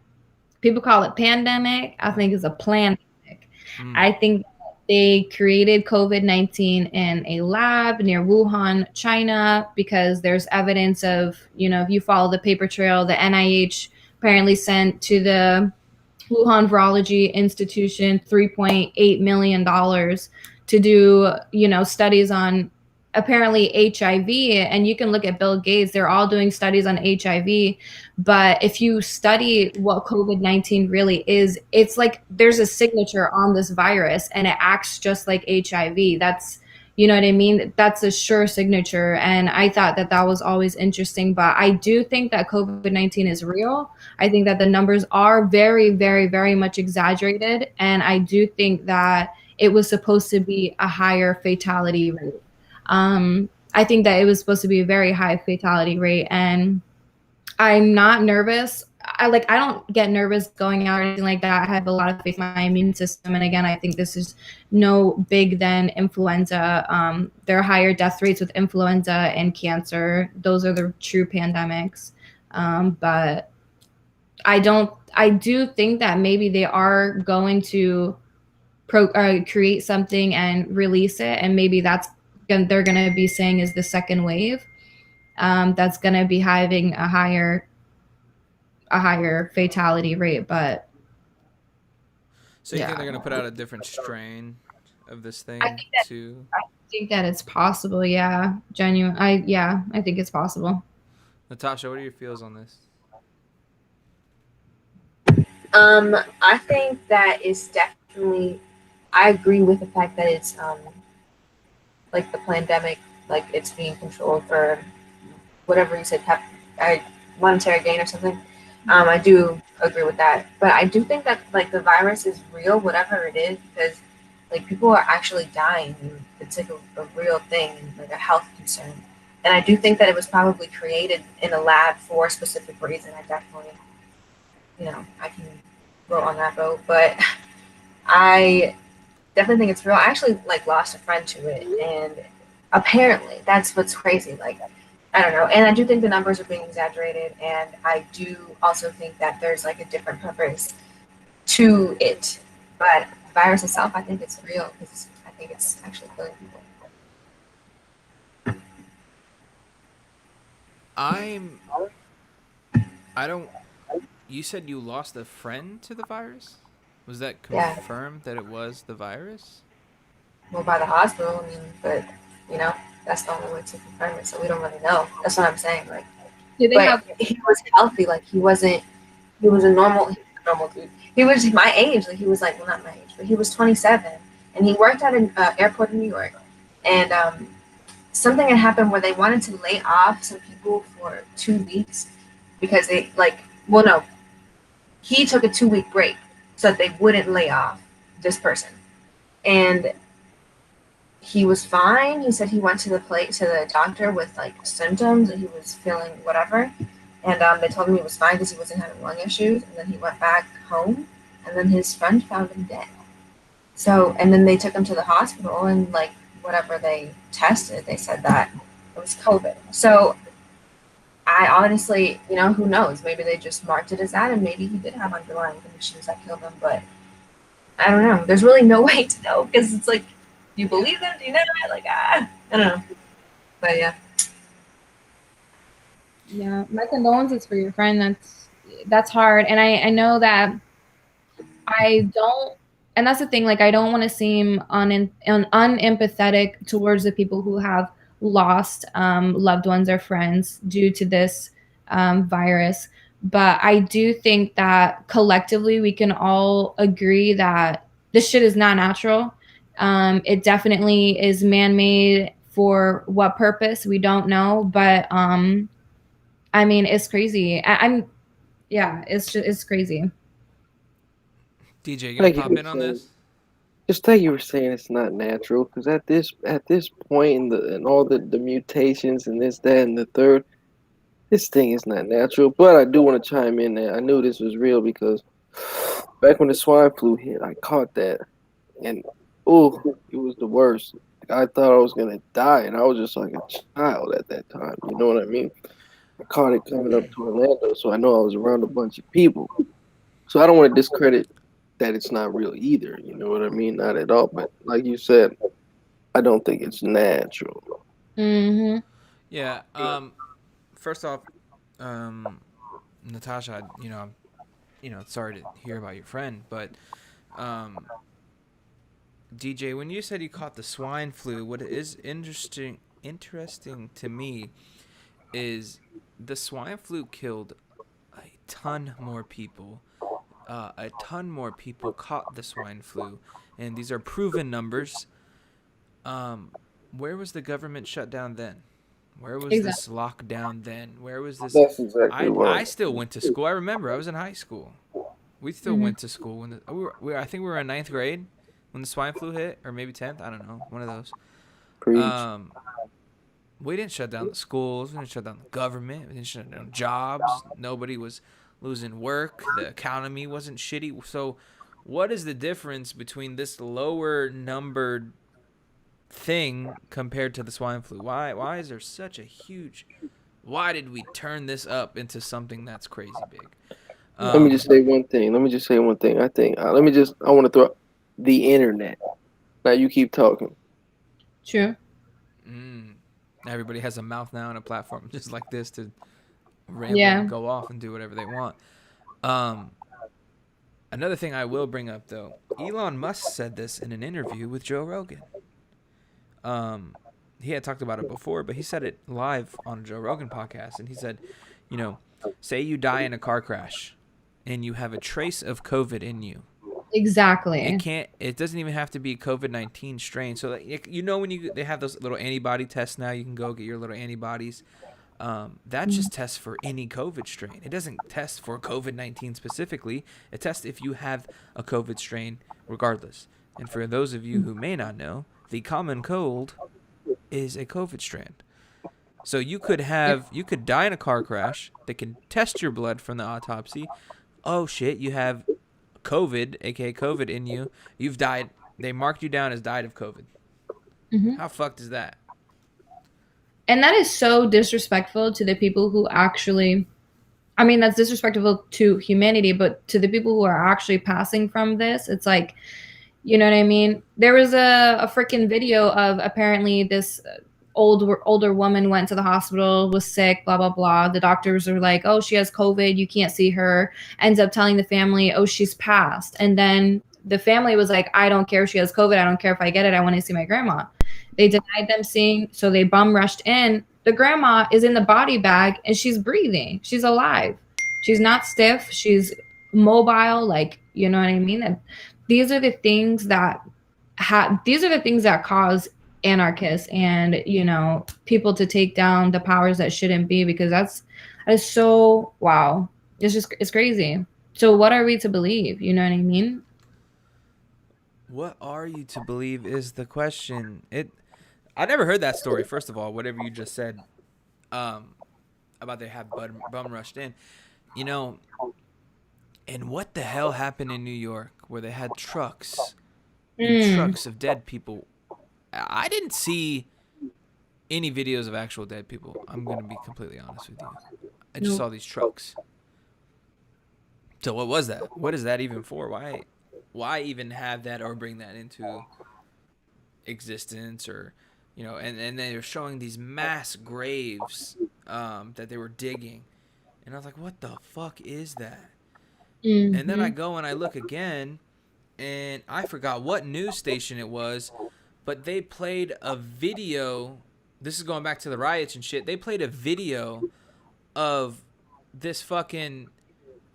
people call it pandemic. I think it's a pandemic. I think they created COVID-19 in a lab near Wuhan, China, because there's evidence of, if you follow the paper trail, the NIH apparently sent to the Wuhan Virology Institution $3.8 million to do, studies on apparently HIV. And you can look at Bill Gates, they're all doing studies on HIV. But if you study what COVID-19 really is, it's like there's a signature on this virus and it acts just like HIV. That's, you know what I mean? That's a sure signature. And I thought that was always interesting. But I do think that COVID-19 is real. I think that the numbers are very, very, very much exaggerated. And I do think that it was supposed to be a higher fatality rate. I think that it was supposed to be a very high fatality rate, and I'm not nervous. I don't get nervous going out or anything like that. I have a lot of faith in my immune system. And again, I think this is no big than influenza. There are higher death rates with influenza and cancer. Those are the true pandemics. But I do think that maybe they are going to create something and release it. And maybe they're going to be saying is the second wave. That's going to be having a higher fatality rate. But so you think they're going to put out a different strain of this thing I think that it's possible. Yeah. I think it's possible. Natasha, what are your feels on this? I think that is definitely, I agree with the fact that it's like the pandemic, like it's being controlled for whatever you said, monetary gain or something. I do agree with that, but I do think that like the virus is real, whatever it is, because like people are actually dying. And it's like a real thing, like a health concern. And I do think that it was probably created in a lab for a specific reason. I definitely, I can go on that boat, but I definitely think it's real. I actually like lost a friend to it, and apparently that's what's crazy. Like, I don't know. And I do think the numbers are being exaggerated, and I do also think that there's like a different purpose to it. But the virus itself, I think it's real because I think it's actually killing people. You said you lost a friend to the virus? Was that Yeah. confirmed that it was the virus? Well, by the hospital, I mean, but that's the only way to confirm it. So we don't really know. That's what I'm saying. Like, Do they but have he was healthy. Like he was a normal dude. He was my age. Like he was like, well, not my age, but he was 27, and he worked at an airport in New York. And something had happened where they wanted to lay off some people for 2 weeks because they he took a 2-week break so that they wouldn't lay off this person. And he was fine. He said he went to the doctor with like symptoms and he was feeling whatever. And they told him he was fine because he wasn't having lung issues. And then he went back home, and then his friend found him dead. So, and then they took him to the hospital, and like whatever they tested, they said that it was COVID. So I honestly, who knows? Maybe they just marked it as that, and maybe he did have underlying conditions that killed him. But I don't know. There's really no way to know because it's like, do you believe them? Do you not? Like, I don't know. But yeah. Yeah, my condolences for your friend. That's hard, and I know that I don't, and that's the thing. Like, I don't want to seem unempathetic towards the people who have lost loved ones or friends due to this virus. But I do think that collectively we can all agree that this shit is not natural. It definitely is man-made. For what purpose, we don't know. But I mean, it's crazy. It's crazy. DJ, you gonna Thank you pop for in on saying. this? Just thank you for saying it's not natural, because at this point in all the mutations and this, that, and the third, this thing is not natural. But I do want to chime in there. I knew this was real because back when the swine flu hit, I caught that, and oh, it was the worst. I thought I was gonna die, and I was just like a child at that time. You know what I mean? I caught it coming up to Orlando, so I know I was around a bunch of people. So I don't want to discredit that it's not real either. You know what I mean? Not at all. But like you said, I don't think it's natural. Mm-hmm. Yeah. First off, Natasha, sorry to hear about your friend, but DJ, when you said you caught the swine flu, what is interesting to me is the swine flu killed a ton more people. A ton more people caught the swine flu, and these are proven numbers. Where was the government shut down then? Where was this lockdown then? Where was this? That's exactly I right. still went to school. I remember I was in high school. We still went to school when I think we were in 9th grade when the swine flu hit, or maybe 10th. I don't know, one of those. Preach. We didn't shut down the schools. We didn't shut down the government. We didn't shut down jobs. Nobody was losing work. The economy wasn't shitty. So what is the difference between this lower numbered thing compared to the swine flu? Why is there such a huge... Why did we turn this up into something that's crazy big? Let me just say one thing. I think, I want to throw the internet. Now you keep talking. True. Everybody has a mouth now and a platform just like this to ramble and go off and do whatever they want. Another thing I will bring up, though, Elon Musk said this in an interview with Joe Rogan. He had talked about it before, but he said it live on a Joe Rogan podcast, and he said, say you die in a car crash and you have a trace of COVID in you. Exactly. It doesn't even have to be COVID-19 strain. So when they have those little antibody tests now, you can go get your little antibodies. That just tests for any COVID strain. It doesn't test for COVID-19 specifically. It tests if you have a COVID strain regardless. And for those of you who may not know, the common cold is a COVID strain. So you could die in a car crash. They can test your blood from the autopsy. Oh shit, you have COVID, aka COVID, in you. You've died. They marked you down as died of COVID. How fucked is that? And that is so disrespectful to the people who actually, I mean, that's disrespectful to humanity, but to the people who are actually passing from this, it's like, you know what I mean? There was a freaking video of apparently this older woman went to the hospital, was sick, blah, blah, blah. The doctors are like, oh, she has COVID. You can't see her. Ends up telling the family, oh, she's passed. And then the family was like, I don't care if she has COVID. I don't care if I get it. I want to see my grandma. They denied them seeing, so they bum rushed in. The grandma is in the body bag and she's breathing. She's alive. She's not stiff. She's mobile. Like, you know what I mean? And these are the things that cause anarchists and, people to take down the powers that shouldn't be, because that is so, wow. It's crazy. So what are we to believe? You know what I mean? What are you to believe is the question. I never heard that story, first of all, whatever you just said, about they have bum rushed in. And what the hell happened in New York where they had trucks and trucks of dead people? I didn't see any videos of actual dead people. I'm going to be completely honest with you. I just saw these trucks. So what was that? What is that even for? Why even have that or bring that into existence? Or, and they were showing these mass graves that they were digging. And I was like, what the fuck is that? And then I go and I look again, and I forgot what news station it was, but they played a video. This is going back to the riots and shit. They played a video of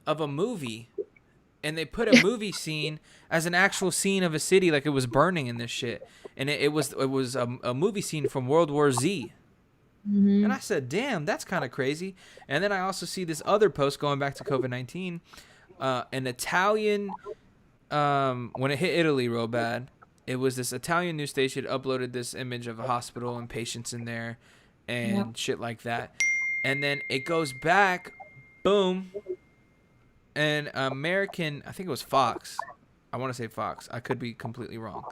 of a movie, and they put a movie scene as an actual scene of a city, like it was burning in this shit. And it was a movie scene from World War Z. And I said, damn, that's kind of crazy. And then I also see this other post going back to COVID-19. An Italian when it hit Italy real bad, it was this Italian news station uploaded this image of a hospital and patients in there and shit like that. And then it goes back, boom, and American, I think it was Fox. I want to say Fox. I could be completely wrong.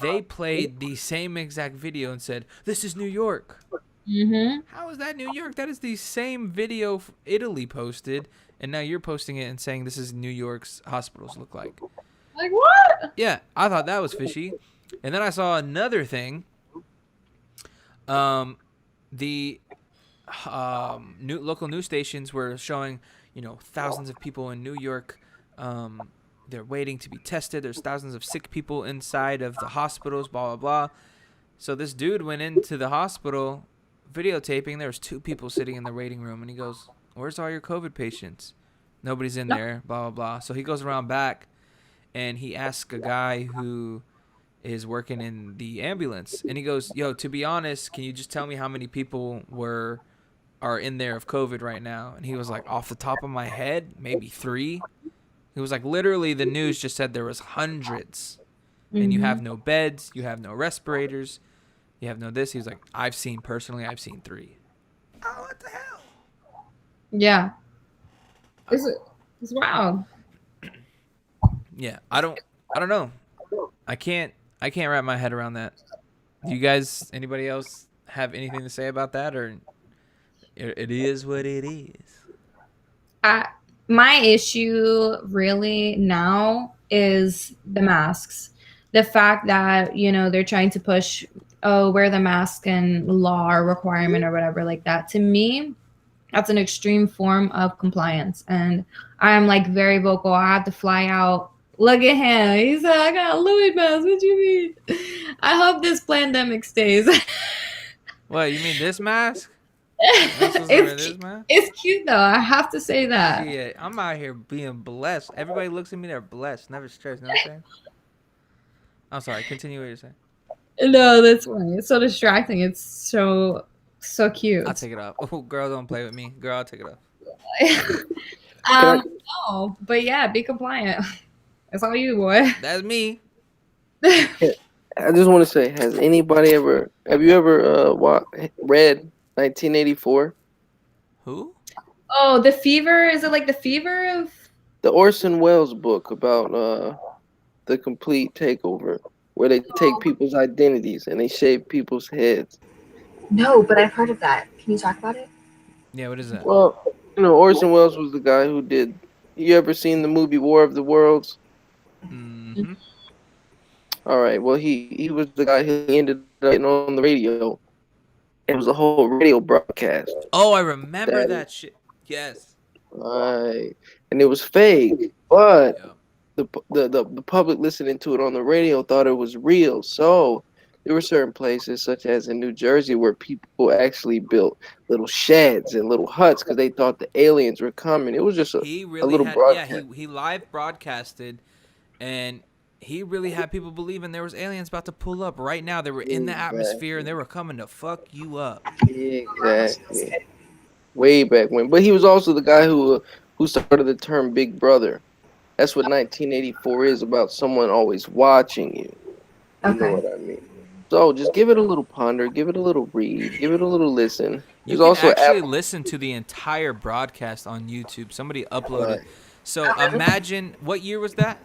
They played the same exact video and said, "This is New York." Mm-hmm. How is that New York? That is the same video Italy posted, and now you're posting it and saying this is New York's hospitals look like. Like what? Yeah, I thought that was fishy. And then I saw another thing. The local news stations were showing, thousands of people in New York. They're waiting to be tested. There's thousands of sick people inside of the hospitals, blah, blah, blah. So this dude went into the hospital videotaping. There was 2 people sitting in the waiting room, and he goes, "Where's all your COVID patients?" Nobody's in there, blah, blah, blah. So he goes around back, and he asks a guy who is working in the ambulance, and he goes, "Yo, to be honest, can you just tell me how many people are in there of COVID right now?" And he was like, "Off the top of my head, maybe 3." He was like, literally, the news just said there was hundreds, and you have no beds, you have no respirators, you have no this. He was like, I've seen 3. Oh, what the hell? Yeah. It's wild. Yeah, I don't know. I can't wrap my head around that. Do you guys, anybody else have anything to say about that, or it is what it is? My issue really now is the masks. The fact that, they're trying to push, wear the mask and law or requirement or whatever like that. To me, that's an extreme form of compliance. And I'm like very vocal. I have to fly out. Look at him. He said, "I got a Louis mask." What do you mean? I hope this pandemic stays. What, you mean this mask? It's cute though. I have to say that. Yeah, I'm out here being blessed. Everybody looks at me, they're blessed, never stressed. You know what I'm saying? I'm sorry. Continue what you're saying. No, that's funny. It's so distracting. It's so cute. I'll take it off. Oh, girl, don't play with me. Girl, I'll take it off. No, but yeah, be compliant. That's all you, boy. That's me. I just want to say, have you ever read 1984? Who? Oh, The Fever. Is it like The Fever of The Orson Welles book about the complete takeover, where they take people's identities and they shave people's heads. No, but I've heard of that. Can you talk about it? Yeah, what is that? Well, Orson Welles was the guy who did. You ever seen the movie War of the Worlds? Mm-hmm. All right. Well, he was the guy who ended up getting on the radio. It was a whole radio broadcast. Oh, I remember that shit. Yes. Right. And it was fake, but Yeah. the public listening to it on the radio thought it was real. So there were certain places, such as in New Jersey, where people actually built little sheds and little huts because they thought the aliens were coming. It was just a little broadcast. Yeah, he live broadcasted, and he really had people believing there was aliens about to pull up right now. They were in the atmosphere, and they were coming to fuck you up. Exactly. Way back when. But he was also the guy who started the term Big Brother. That's what 1984 is about, someone always watching you. You know what I mean? So just give it a little ponder, give it a little read, give it a little listen. You can also actually listen to the entire broadcast on YouTube. Somebody uploaded. Right. So imagine, what year was that?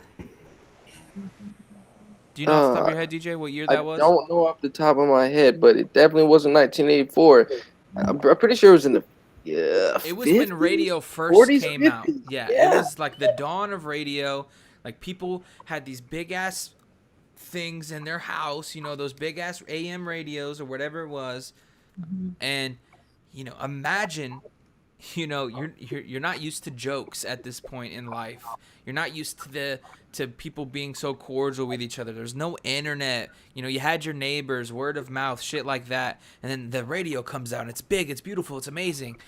Do you know off the top of your head, DJ, what year that was? I don't know off the top of my head, but it definitely wasn't 1984. I'm pretty sure it was in the it was 50s? When radio first 40s, came 50s. out. Yeah, it was like the dawn of radio. Like, people had these big ass things in their house, those big ass AM radios or whatever it was. Mm-hmm. And imagine, you're not used to jokes at this point in life. You're not used to people being so cordial with each other. There's no internet. You had your neighbors, word of mouth, shit like that. And then the radio comes out, and it's big, it's beautiful, it's amazing.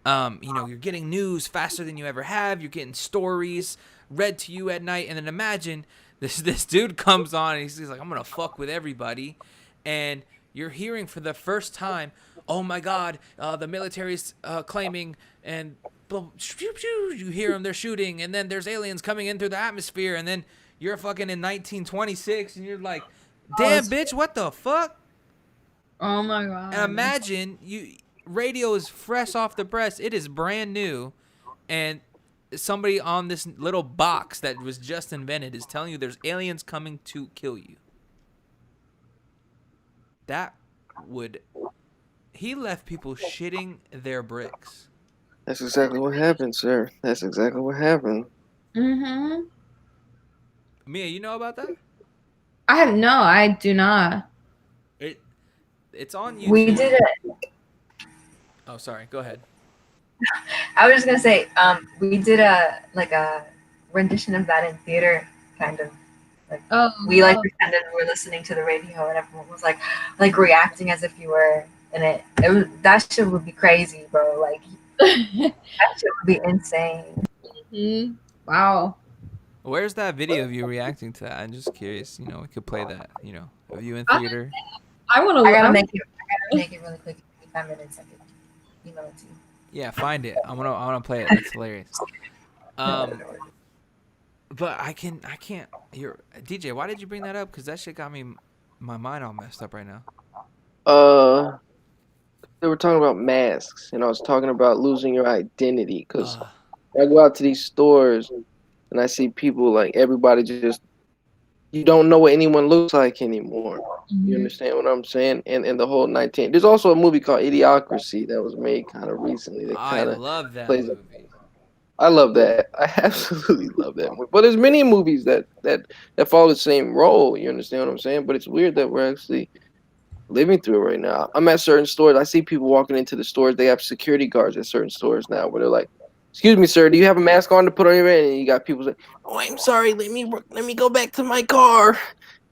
You're getting news faster than you ever have. You're getting stories read to you at night. And then imagine this dude comes on, and he's like, I'm gonna fuck with everybody. And you're hearing for the first time, oh my God, the military's claiming, and you hear them, they're shooting, and then there's aliens coming in through the atmosphere, and then you're fucking in 1926, and you're like, damn, bitch, what the fuck? Oh my god. And imagine radio is fresh off the press. It is brand new, and somebody on this little box that was just invented is telling you there's aliens coming to kill you. He left people shitting their bricks. That's exactly what happened, sir. That's exactly what happened. Mm-hmm. Mia, you know about that? I do not. It's on YouTube. We did it. Oh, sorry. Go ahead. I was just gonna say, we did a rendition of that in theater, kind of. Oh, We pretended we were listening to the radio, and everyone was like reacting as if you were in it. That shit would be crazy, bro. Like that shit would be insane. Mhm. Wow. Where's that video of you reacting to that? I'm just curious. We could play that. Of you in theater. I want to. I gotta make it really quick. 5 minutes. I could email it to you. Yeah, find it. I wanna play it. That's hilarious. But I can't. DJ, why did you bring that up? Because that shit got my mind all messed up right now. They were talking about masks, and I was talking about losing your identity. Because I go out to these stores, and I see people everybody just, you don't know what anyone looks like anymore. You understand what I'm saying? And the whole 19. There's also a movie called Idiocracy that was made kind of recently. That I love that plays movie. I love that. I absolutely love that movie. But there's many movies that follow the same role. You understand what I'm saying? But it's weird that we're actually living through it right now. I'm at certain stores. I see people walking into the stores. They have security guards at certain stores now where they're like, "Excuse me, sir, do you have a mask on to put on your head?" And you got people saying, "Oh, I'm sorry. Let me go back to my car."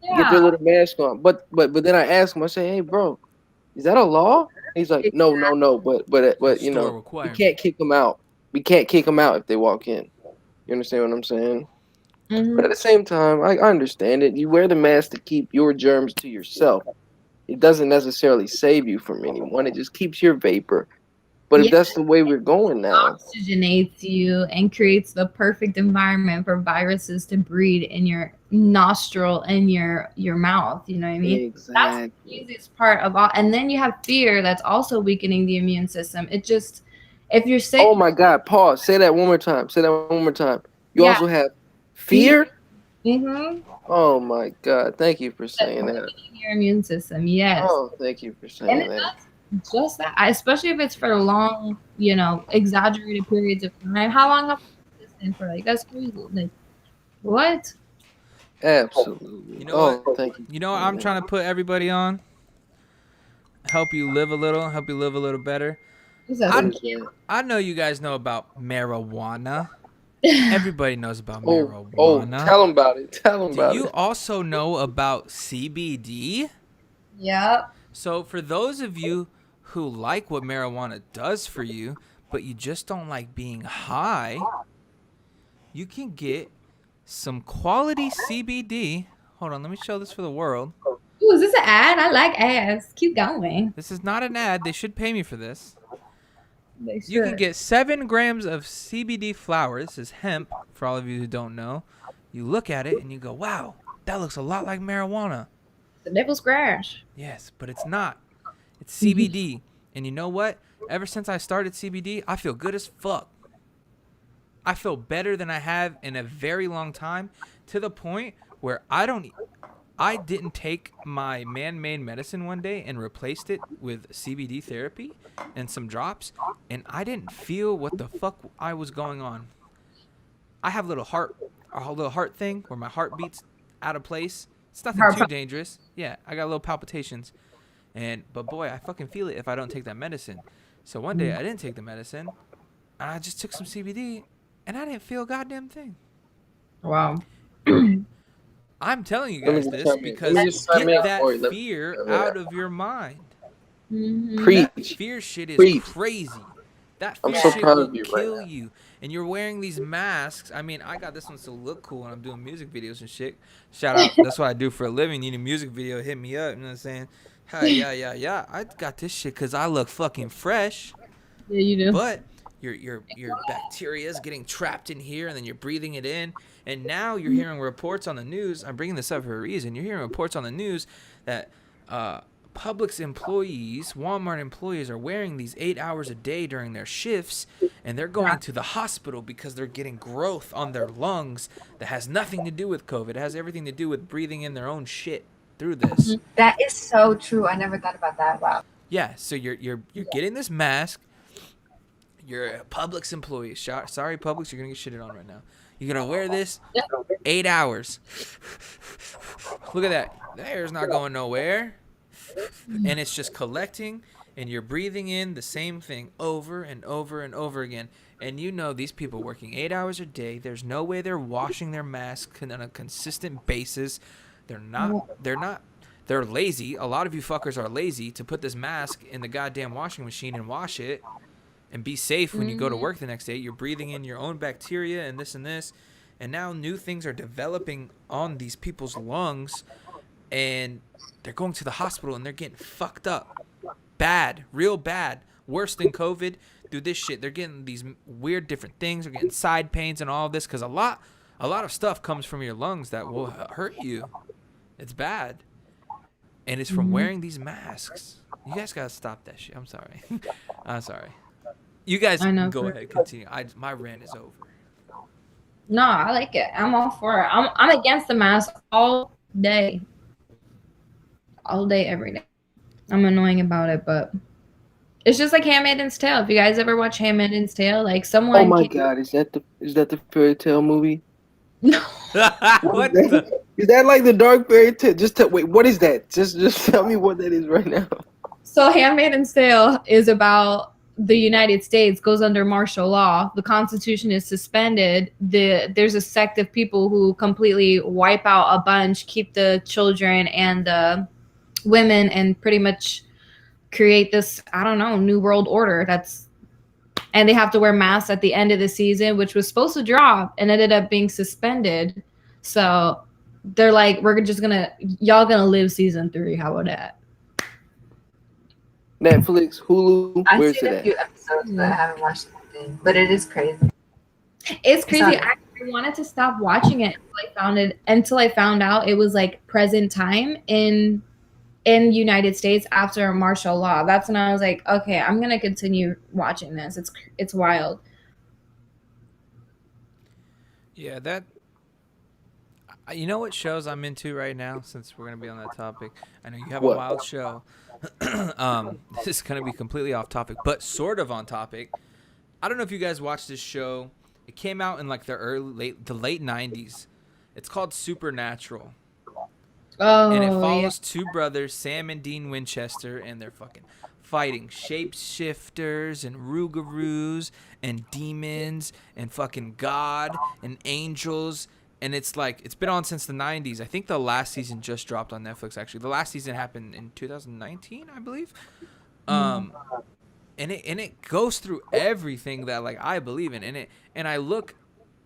Yeah. Get their little mask on. But then I ask him. I say, "Hey, bro, is that a law?" He's like, "No. But you Store know, requirement. we can't kick them out. We can't kick them out if they walk in." You understand what I'm saying? But at the same time, I understand it. You wear the mask to keep your germs to yourself. It doesn't necessarily save you from anyone. It just keeps your vapor. But if that's the way we're going now, Oxygenates you and creates the perfect environment for viruses to breed in your nostril and your mouth. You know what I mean? exactly. That's the easiest part of all. And then you have fear that's also weakening the immune system. It just, if you're sick. Oh my God! Pause. Say that one more time. You Yeah. also have fear. Mm-hmm. Oh my God! Thank you for saying that. Your immune system, yes. Oh, thank you for And saying it that. does just that, especially if it's for long, exaggerated periods of time. How long have you been listening for? That's crazy. Like, what? Absolutely. You know what? Thank you. You know what I'm trying to put everybody on? Help you live a little better. Who's that? What is that? I know you guys know about marijuana. Everybody knows about marijuana. Oh, tell them about it. Tell them Do about you it. also know about CBD? Yep. So for those of you who like what marijuana does for you, but you just don't like being high, you can get some quality CBD. Hold on, let me show this for the world. Ooh, is this an ad? I like ads. Keep going. This is not an ad. They should pay me for this. They You can should. get 7 grams of CBD flower. This is hemp, for all of you who don't know. You look at it and you go, wow, that looks a lot like marijuana. The devil's grass. Yes, but it's not. It's CBD. And you know what? Ever since I started CBD, I feel good as fuck. I feel better than I have in a very long time, to the point where I didn't take my man-made medicine one day and replaced it with CBD therapy and some drops, and I didn't feel what the fuck I was going on. I have a little heart thing where my heart beats out of place. It's nothing too dangerous. Yeah, I got little palpitations. But boy, I fucking feel it if I don't take that medicine. So one day I didn't take the medicine, and I just took some CBD, and I didn't feel a goddamn thing. Wow. I'm telling you Let me guys just this chime in. because Let me just chime in get before that you fear out of your mind. Mm-hmm. That Preach. fear shit is Preach. crazy. That I'm fear so shit proud will of you right kill now. you. And you're wearing these masks. I mean, I got this one to look cool when I'm doing music videos and shit. Shout out. That's what I do for a living. Need a music video, hit me up. You know what I'm saying? Hi, yeah. I got this shit because I look fucking fresh. Yeah, you do. But your bacteria is getting trapped in here, and then you're breathing it in. And now you're hearing reports on the news. I'm bringing this up for a reason. You're hearing reports on the news that Publix employees, Walmart employees, are wearing these 8 hours a day during their shifts, and they're going to the hospital because they're getting growth on their lungs that has nothing to do with COVID. It has everything to do with breathing in their own shit through this. That is so true. I never thought about that. Wow. Yeah, so you're getting this mask. You're a Publix employee. Sorry, Publix, you're gonna get shitted on right now. You're gonna wear this 8 hours. Look at that. The air's not going nowhere. And it's just collecting, and you're breathing in the same thing over and over and over again. And you know these people working 8 hours a day, there's no way they're washing their mask on a consistent basis. They're lazy. A lot of you fuckers are lazy to put this mask in the goddamn washing machine and wash it and be safe when you go to work the next day. You're breathing in your own bacteria and this and this. And now new things are developing on these people's lungs, and they're going to the hospital and they're getting fucked up. Bad, real bad. Worse than COVID. Do this shit. They're getting these weird different things. They're getting side pains and all of this because a lot of stuff comes from your lungs that will hurt you. It's bad. And it's from wearing these masks. You guys gotta stop that shit. I'm sorry. I'm sorry. You guys can go ahead, continue. My rant is over. No, I like it. I'm all for it. I'm against the mask all day. All day, every day. I'm annoying about it, but it's just like Handmaid's Tale. If you guys ever watch Handmaid's Tale, like someone. Oh my God, is that the fairy tale movie? No. What the? Is that like the dark fairy tale? Wait, what is that? Just tell me what that is right now. So Handmaid's Tale is about the United States goes under martial law. The Constitution is suspended. There's a sect of people who completely wipe out a bunch, keep the children and the women, and pretty much create this, I don't know, new world order. And they have to wear masks at the end of the season, which was supposed to drop and ended up being suspended. So they're like, y'all gonna live season 3. How about that? Netflix, Hulu, where's I've seen it a at? few episodes, but I haven't watched anything. But it is crazy. It's crazy. I wanted to stop watching it until I found out it was like present time in United States after martial law. That's when I was like, okay, I'm gonna continue watching this. It's wild. Yeah, that. You know what shows I'm into right now? Since we're gonna be on that topic, I know you have a wild show. This is gonna be completely off topic, but sort of on topic. I don't know if you guys watched this show. It came out in like the late 90s. It's called Supernatural. Oh, And it follows two brothers, Sam and Dean Winchester, and they're fucking fighting shapeshifters and Rougarous and demons and fucking God and angels. And it's like, it's been on since the 90s. I think the last season just dropped on Netflix, actually. The last season happened in 2019, I believe. And it goes through everything that like I believe in. And I look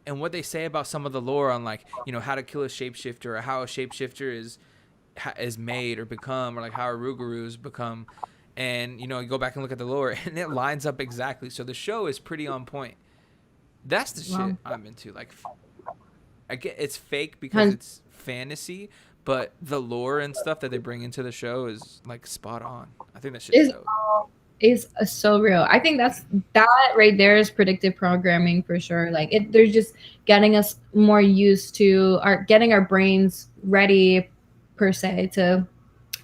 and what they say about some of the lore on like, you know, how to kill a shapeshifter, or how a shapeshifter is made or become, or like how a Rougarous become. And, you know, you go back and look at the lore and it lines up exactly. So the show is pretty on point. That's the shit I'm into. Like, I get it's fake because it's fantasy, but the lore and stuff that they bring into the show is like spot on. I think that shit is dope. Is so real. I think that right there is predictive programming for sure. Like they're just getting us more used to getting our brains ready per se to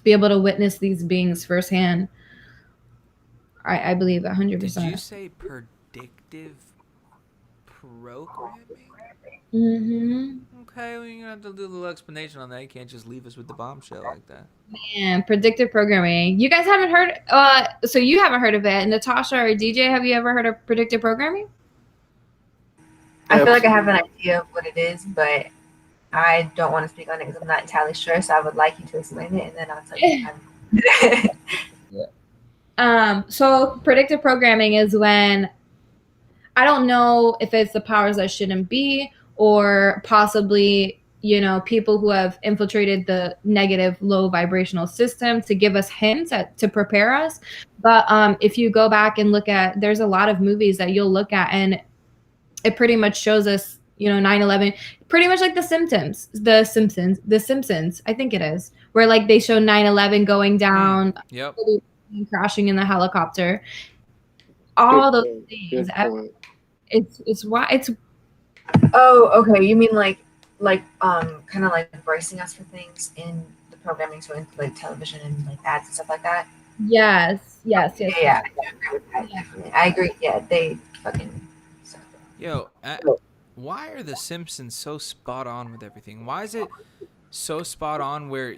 be able to witness these beings firsthand. I believe 100%. Did you say predictive programming? Mm-hmm. Okay, well, you're gonna have to do a little explanation on that. You can't just leave us with the bombshell like that. Man, predictive programming. You guys haven't heard, so you haven't heard of it. Natasha or DJ, have you ever heard of predictive programming? I feel like I have an idea of what it is, but I don't want to speak on it because I'm not entirely sure. So I would like you to explain it, and then I'll tell you. So predictive programming is when, I don't know if it's the powers that shouldn't be, or possibly people who have infiltrated the negative low vibrational system to give us hints to prepare us. But if you go back and look at, there's a lot of movies that you'll look at, and it pretty much shows us, 9/11, pretty much like the Simpsons, I think it is, where like they show 9/11 going down, Yep. crashing in the helicopter, all those Good things. point. It's why it's Oh, okay. You mean like kind of like bracing us for things in the programming, so in like television and like ads and stuff like that. yes. Yeah, I do agree with that. Definitely, I agree. Yeah, they fucking suck. Yo, why are the Simpsons so spot on with everything? Why is it so spot on where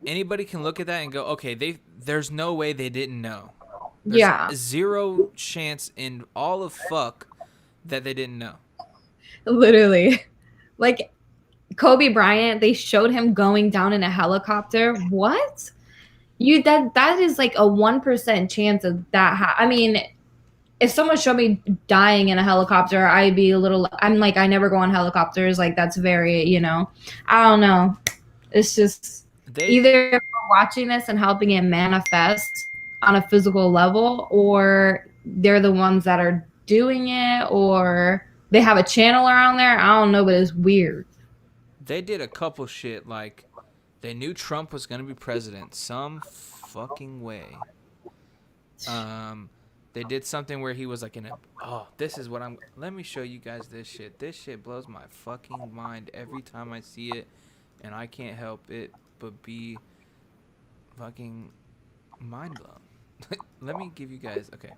anybody can look at that and go, okay, there's no way they didn't know. There's Yeah. zero chance in all of fuck that they didn't know. Literally. Like Kobe Bryant, they showed him going down in a helicopter. What? That is like a 1% chance of that. I mean, if someone showed me dying in a helicopter, I'd be a little. I'm like, I never go on helicopters. Like that's very, I don't know. It's just either we're watching this and helping it manifest on a physical level, or they're the ones that are doing it, or they have a channel around there. I don't know, but it's weird. They did a couple shit like they knew Trump was gonna be president some fucking way. They did something where he was like this is what let me show you guys this shit. This shit blows my fucking mind every time I see it, and I can't help it but be fucking mind blown. Let me give you guys, okay.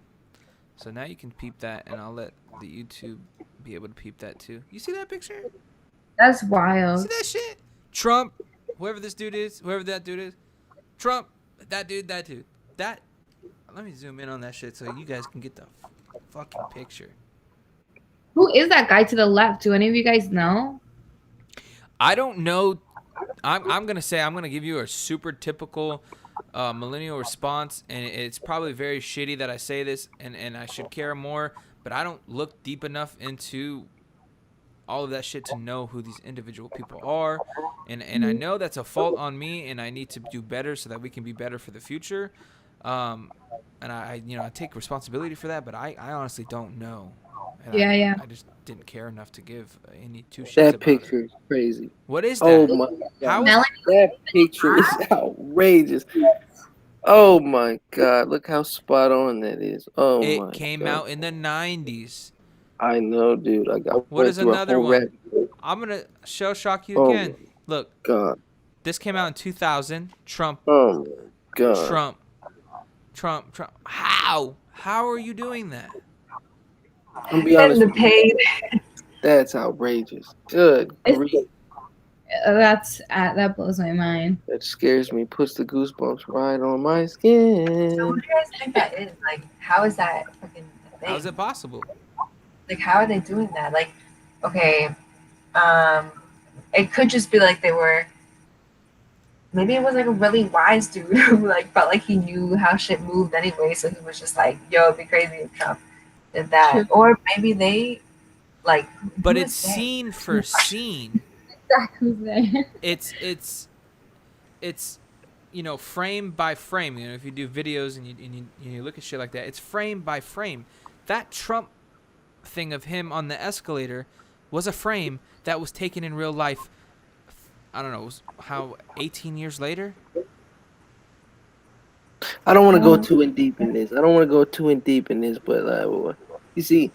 So now you can peep that, and I'll let the YouTube be able to peep that too. You see that picture? That's wild. See that shit? Trump, whoever that dude is, Trump, that dude. That. Let me zoom in on that shit so you guys can get the fucking picture. Who is that guy to the left? Do any of you guys know? I don't know. I'm gonna give you a super typical millennial response, and it's probably very shitty that I say this, and I should care more, but I don't look deep enough into all of that shit to know who these individual people are, and I know that's a fault on me, and I need to do better so that we can be better for the future. And I take responsibility for that, but I honestly don't know. And Yeah. I just didn't care enough to give any two shits That about picture it. is crazy. What is that? Oh my How god. That picture is outrageous. Oh my god. Look how spot on that is. Oh my god. It came out in the 90s. I know, dude. What is another one? Rap. I'm going to shell shock you again. Look, God. this came out in 2000. Trump. Oh my god. Trump. How? How are you doing that? I'm be honest. The pain. That's outrageous. Good grief. That blows my mind. That scares me. Puts the goosebumps right on my skin. So what do you guys think that is? Like, how is that fucking a thing? How is it possible? Like, how are they doing that? Like, okay, it could just be like they were. Maybe it was like a really wise dude who like felt like he knew how shit moved anyway, so he was just like, "Yo, it'd be crazy if Trump did that." True. Or maybe they like. But who it's is they? scene for scene. Exactly. It's frame by frame. If you do videos and you look at shit like that, it's frame by frame. That Trump thing of him on the escalator was a frame that was taken in real life. I don't know how 18 years later. I don't want to go too in deep in this. But you see,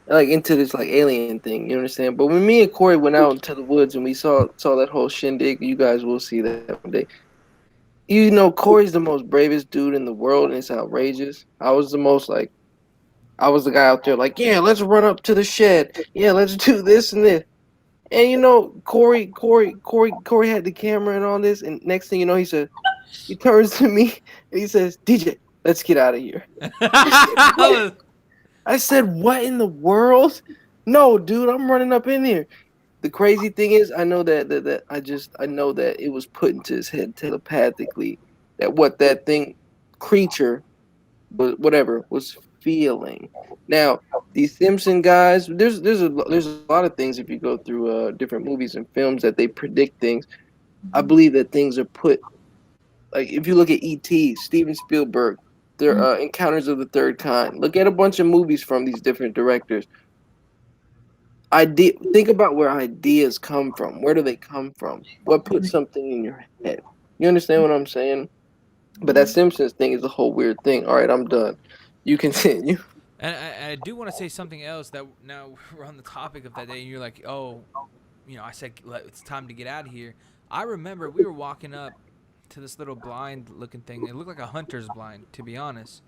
like into this like alien thing, you understand? But when me and Corey went out into the woods and we saw that whole shindig, you guys will see that one day. You know, Corey's the most bravest dude in the world, and it's outrageous. I was the guy out there like, yeah, let's run up to the shed. Yeah, let's do this and this. And you know, Corey had the camera and all this, and next thing you know, he turns to me and he says, "DJ, let's get out of here." I said, "What in the world? No, dude, I'm running up in here." The crazy thing is, I know that I know that it was put into his head telepathically that what that creature, was feeling. Now, these Simpson guys, there's a lot of things if you go through different movies and films that they predict things. I believe that things are put, like if you look at E.T., Steven Spielberg, their Encounters of the Third Kind. Look at a bunch of movies from these different directors. Think about where ideas come from. Where do they come from? What puts something in your head? You understand what I'm saying? But that Simpsons thing is a whole weird thing. All right, I'm done. You continue. And I do want to say something else that now we're on the topic of that day. And you're like, oh, I said it's time to get out of here. I remember we were walking up to this little blind-looking thing. It looked like a hunter's blind, to be honest.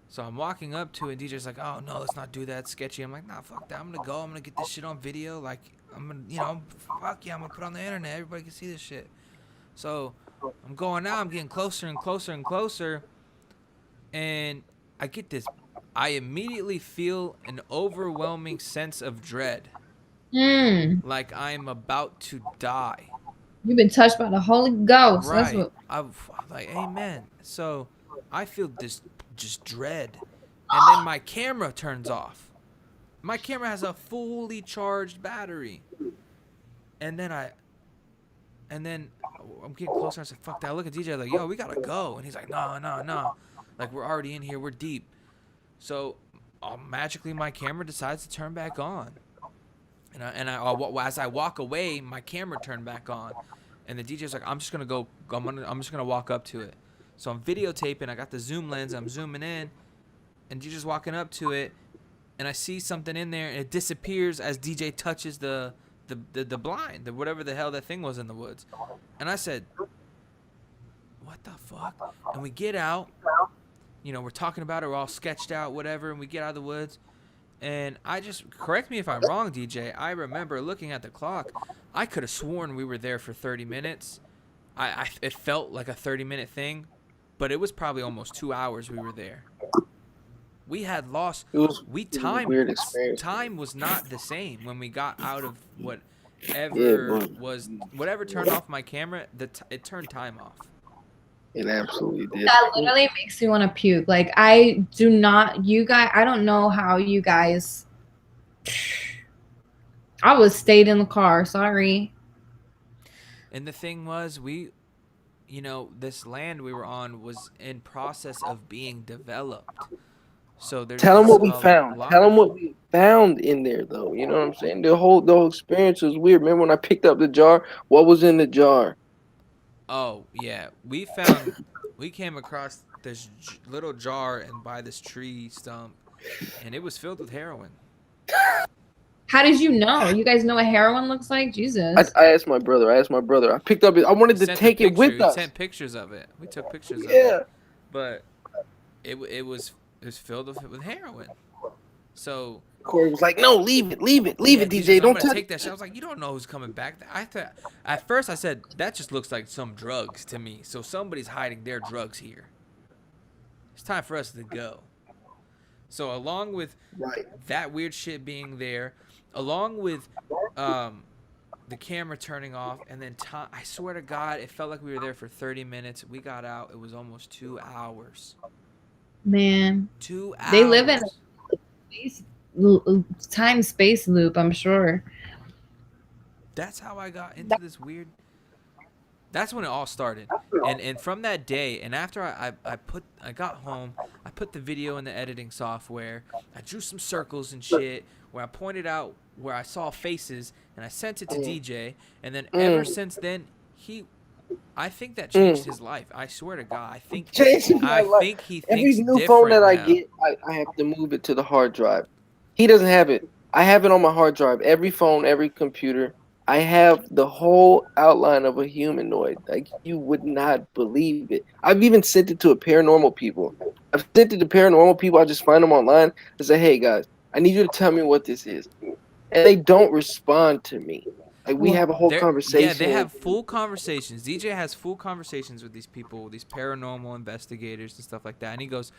So I'm walking up to it. DJ's like, oh, no, let's not do that. It's sketchy. I'm like, nah, fuck that. I'm going to go. I'm going to get this shit on video. Like, I'm going to, fuck yeah, I'm going to put it on the internet. Everybody can see this shit. So I'm going out. I'm getting closer and closer and closer. And I get this. I immediately feel an overwhelming sense of dread. Like I'm about to die. You've been touched by the Holy Ghost. Right. That's what. I'm like, amen. So I feel this just dread. And then my camera turns off. My camera has a fully charged battery. And then I'm getting closer. I said, fuck that. I look at DJ like, yo, we gotta go. And he's like, no. Like, we're already in here. We're deep. So magically my camera decides to turn back on. And as I walk away, my camera turned back on. And the DJ's like, I'm just gonna go. I'm just gonna walk up to it. So I'm videotaping. I got the zoom lens. I'm zooming in, and DJ's walking up to it, and I see something in there, and it disappears as DJ touches the blind, whatever the hell that thing was in the woods. And I said, what the fuck? And we get out. We're talking about it. We're all sketched out, whatever. And we get out of the woods. And I just, correct me if I'm wrong, DJ. I remember looking at the clock. I could have sworn we were there for 30 minutes. It felt like a 30-minute thing, but it was probably almost 2 hours we were there. We had lost. Time was not the same when we got out of whatever turned off my camera. It turned time off. It absolutely did. That literally makes me want to puke. Like, I don't know how you guys. I was stayed in the car. Sorry. And the thing was, this land we were on was in process of being developed. So tell them what we found. Tell them what we found in there, though. You know what I'm saying? The whole experience was weird. Remember when I picked up the jar? What was in the jar? Oh yeah, we came across this little jar and by this tree stump, and it was filled with heroin. How did you know? You guys know what heroin looks like? Jesus. I asked my brother. I picked up it. I wanted to take it with us. We sent pictures of it. We took pictures of it. But it was filled with heroin. So Corey was like, "No, leave it, DJ. Don't take that shit." I was like, "You don't know who's coming back." At first I said that just looks like some drugs to me. So somebody's hiding their drugs here. It's time for us to go. So along with that weird shit being there, along with the camera turning off, and then time, I swear to God, it felt like we were there for 30 minutes. We got out. It was almost 2 hours. Man. 2 hours. They live in a time-space loop, I'm sure. That's how I got into this weird. That's when it all started, and from that day, and after I got home, I put the video in the editing software. I drew some circles and shit where I pointed out where I saw faces, and I sent it to DJ. And then ever since then, I think that changed his life. I swear to God, I think he thinks every new phone that I now. get, I have to move it to the hard drive. He doesn't have it. I have it on my hard drive. Every phone, every computer. I have the whole outline of a humanoid. Like, you would not believe it. I've even sent it to paranormal people. I've sent it to paranormal people. I just find them online and say, "Hey guys, I need you to tell me what this is," and they don't respond to me. Like, we have a whole conversation. Yeah, they have full conversations. DJ has full conversations with these people, these paranormal investigators and stuff like that. And he goes,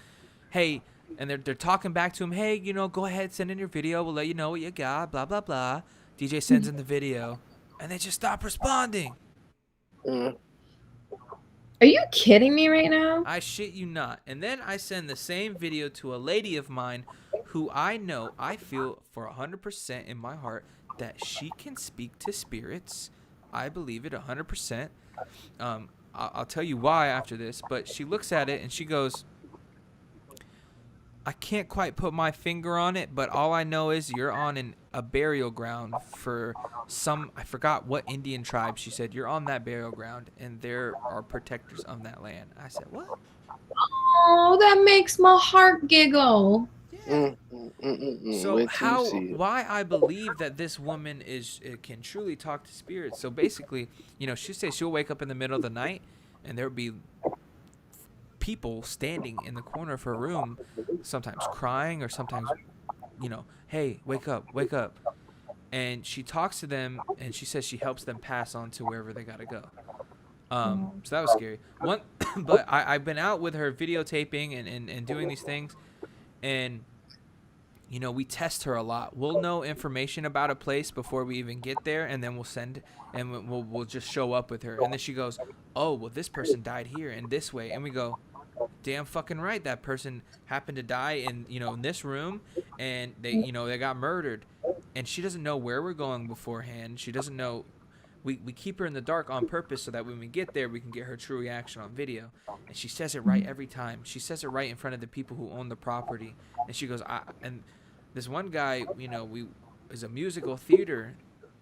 "Hey," and they're talking back to him. "Hey, go ahead, send in your video. We'll let you know what you got. Blah blah blah." DJ sends in the video, and they just stop responding. Are you kidding me right now? I shit you not. And then I send the same video to a lady of mine who I know, I feel for 100% in my heart that she can speak to spirits. I believe it 100%. I'll tell you why after this, but she looks at it and she goes, I can't quite put my finger on it, but all I know is you're on a burial ground for some, I forgot what Indian tribe. She said, you're on that burial ground and there are protectors of that land. I said, what? Oh, that makes my heart giggle. Yeah. So Wait till you see it. why I believe that this woman can truly talk to spirits. So basically, she says she'll wake up in the middle of the night and there'll be people standing in the corner of her room, sometimes crying or sometimes, hey, wake up. And she talks to them and she says she helps them pass on to wherever they gotta go. So that was scary. But I've been out with her videotaping and doing these things, and we test her a lot. We'll know information about a place before we even get there, and then we'll send, and we'll just show up with her. And then she goes, oh, well, this person died here and this way. And we go, damn fucking right. That person happened to die in this room, and they got murdered. And she doesn't know where we're going beforehand. She doesn't know. We keep her in the dark on purpose so that when we get there, we can get her true reaction on video. And she says it right every time. She says it right in front of the people who own the property. And she goes, and this one guy, is a musical theater,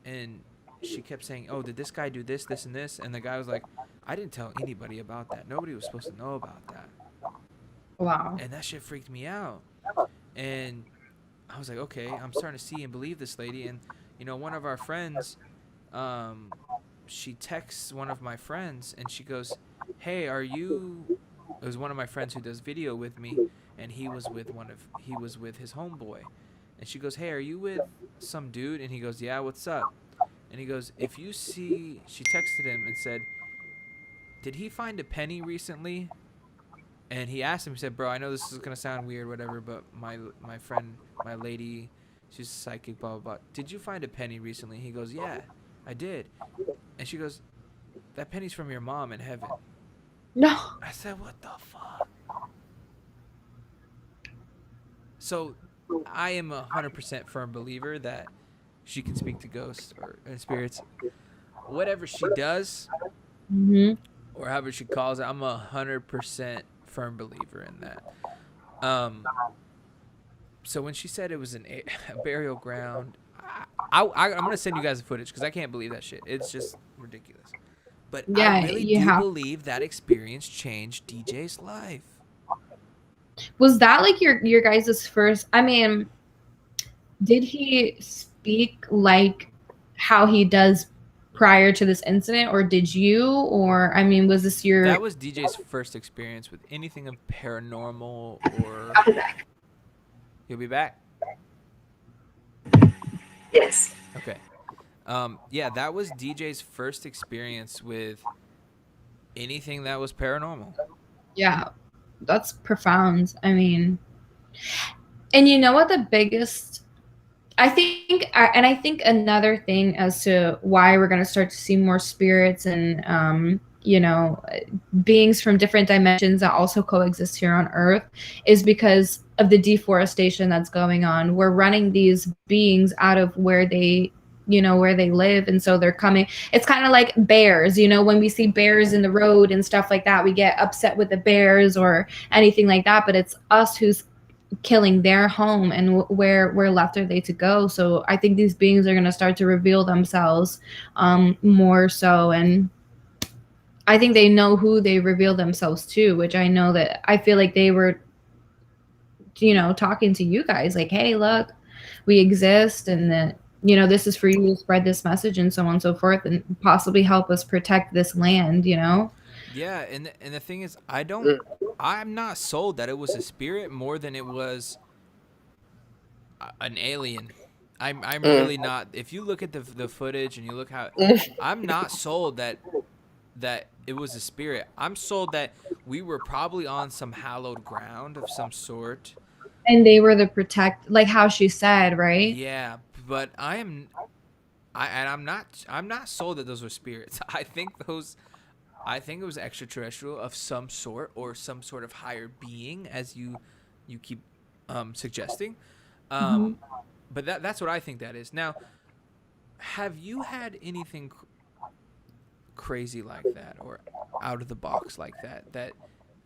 and she kept saying, oh, did this guy do this, this, and this? And the guy was like, I didn't tell anybody about that. Nobody was supposed to know about that. Wow. And that shit freaked me out. And I was like, okay, I'm starting to see and believe this lady. And, one of our friends, she texts one of my friends and she goes, hey, it was one of my friends who does video with me, and he was with his homeboy. And she goes, hey, are you with some dude? And he goes, yeah, what's up? And he goes, she texted him and said, did he find a penny recently? And he asked him, he said, bro, I know this is going to sound weird, whatever, but my friend, my lady, she's psychic, blah, blah, blah. Did you find a penny recently? He goes, yeah, I did. And she goes, that penny's from your mom in heaven. No. I said, what the fuck? So I am 100% firm believer that she can speak to ghosts or spirits. Whatever she does, or however she calls it, I'm 100% firm believer in that. So when she said it was a burial ground, I'm gonna send you guys the footage because I can't believe that shit. It's just ridiculous. But Yeah, I really you do have- believe that experience changed DJ's life. Was that like your guys' first? I mean, did he speak like how he does prior to this incident, or did you? Or I mean, was this your? That was DJ's first experience with anything of paranormal or. I'll be back. You'll be back? Yes. Okay. Yeah, that was DJ's first experience with anything that was paranormal. Yeah, that's profound. I mean, and you know what the biggest, I think another thing as to why we're going to start to see more spirits and, beings from different dimensions that also coexist here on Earth is because of the deforestation that's going on. We're running these beings out of where they live, and so they're coming. It's kind of like bears, when we see bears in the road and stuff like that, we get upset with the bears or anything like that, but it's us who's killing their home, and where left are they to go? So I think these beings are going to start to reveal themselves more so, and I think they know who they reveal themselves to, which I know that I feel like they were talking to you guys like, hey, look, we exist, and that this is for you to spread this message and so on and so forth, and possibly help us protect this land. Yeah, and the thing is, I'm not sold that it was a spirit more than it was an alien. I'm really not. If you look at the footage and you look how, I'm not sold that it was a spirit. I'm sold that we were probably on some hallowed ground of some sort. And they were the like how she said, right? Yeah, but I'm not sold that those were spirits. I think those I think it was extraterrestrial of some sort or some sort of higher being, as you keep suggesting. But that's what I think that is. Now, have you had anything crazy like that or out of the box like that?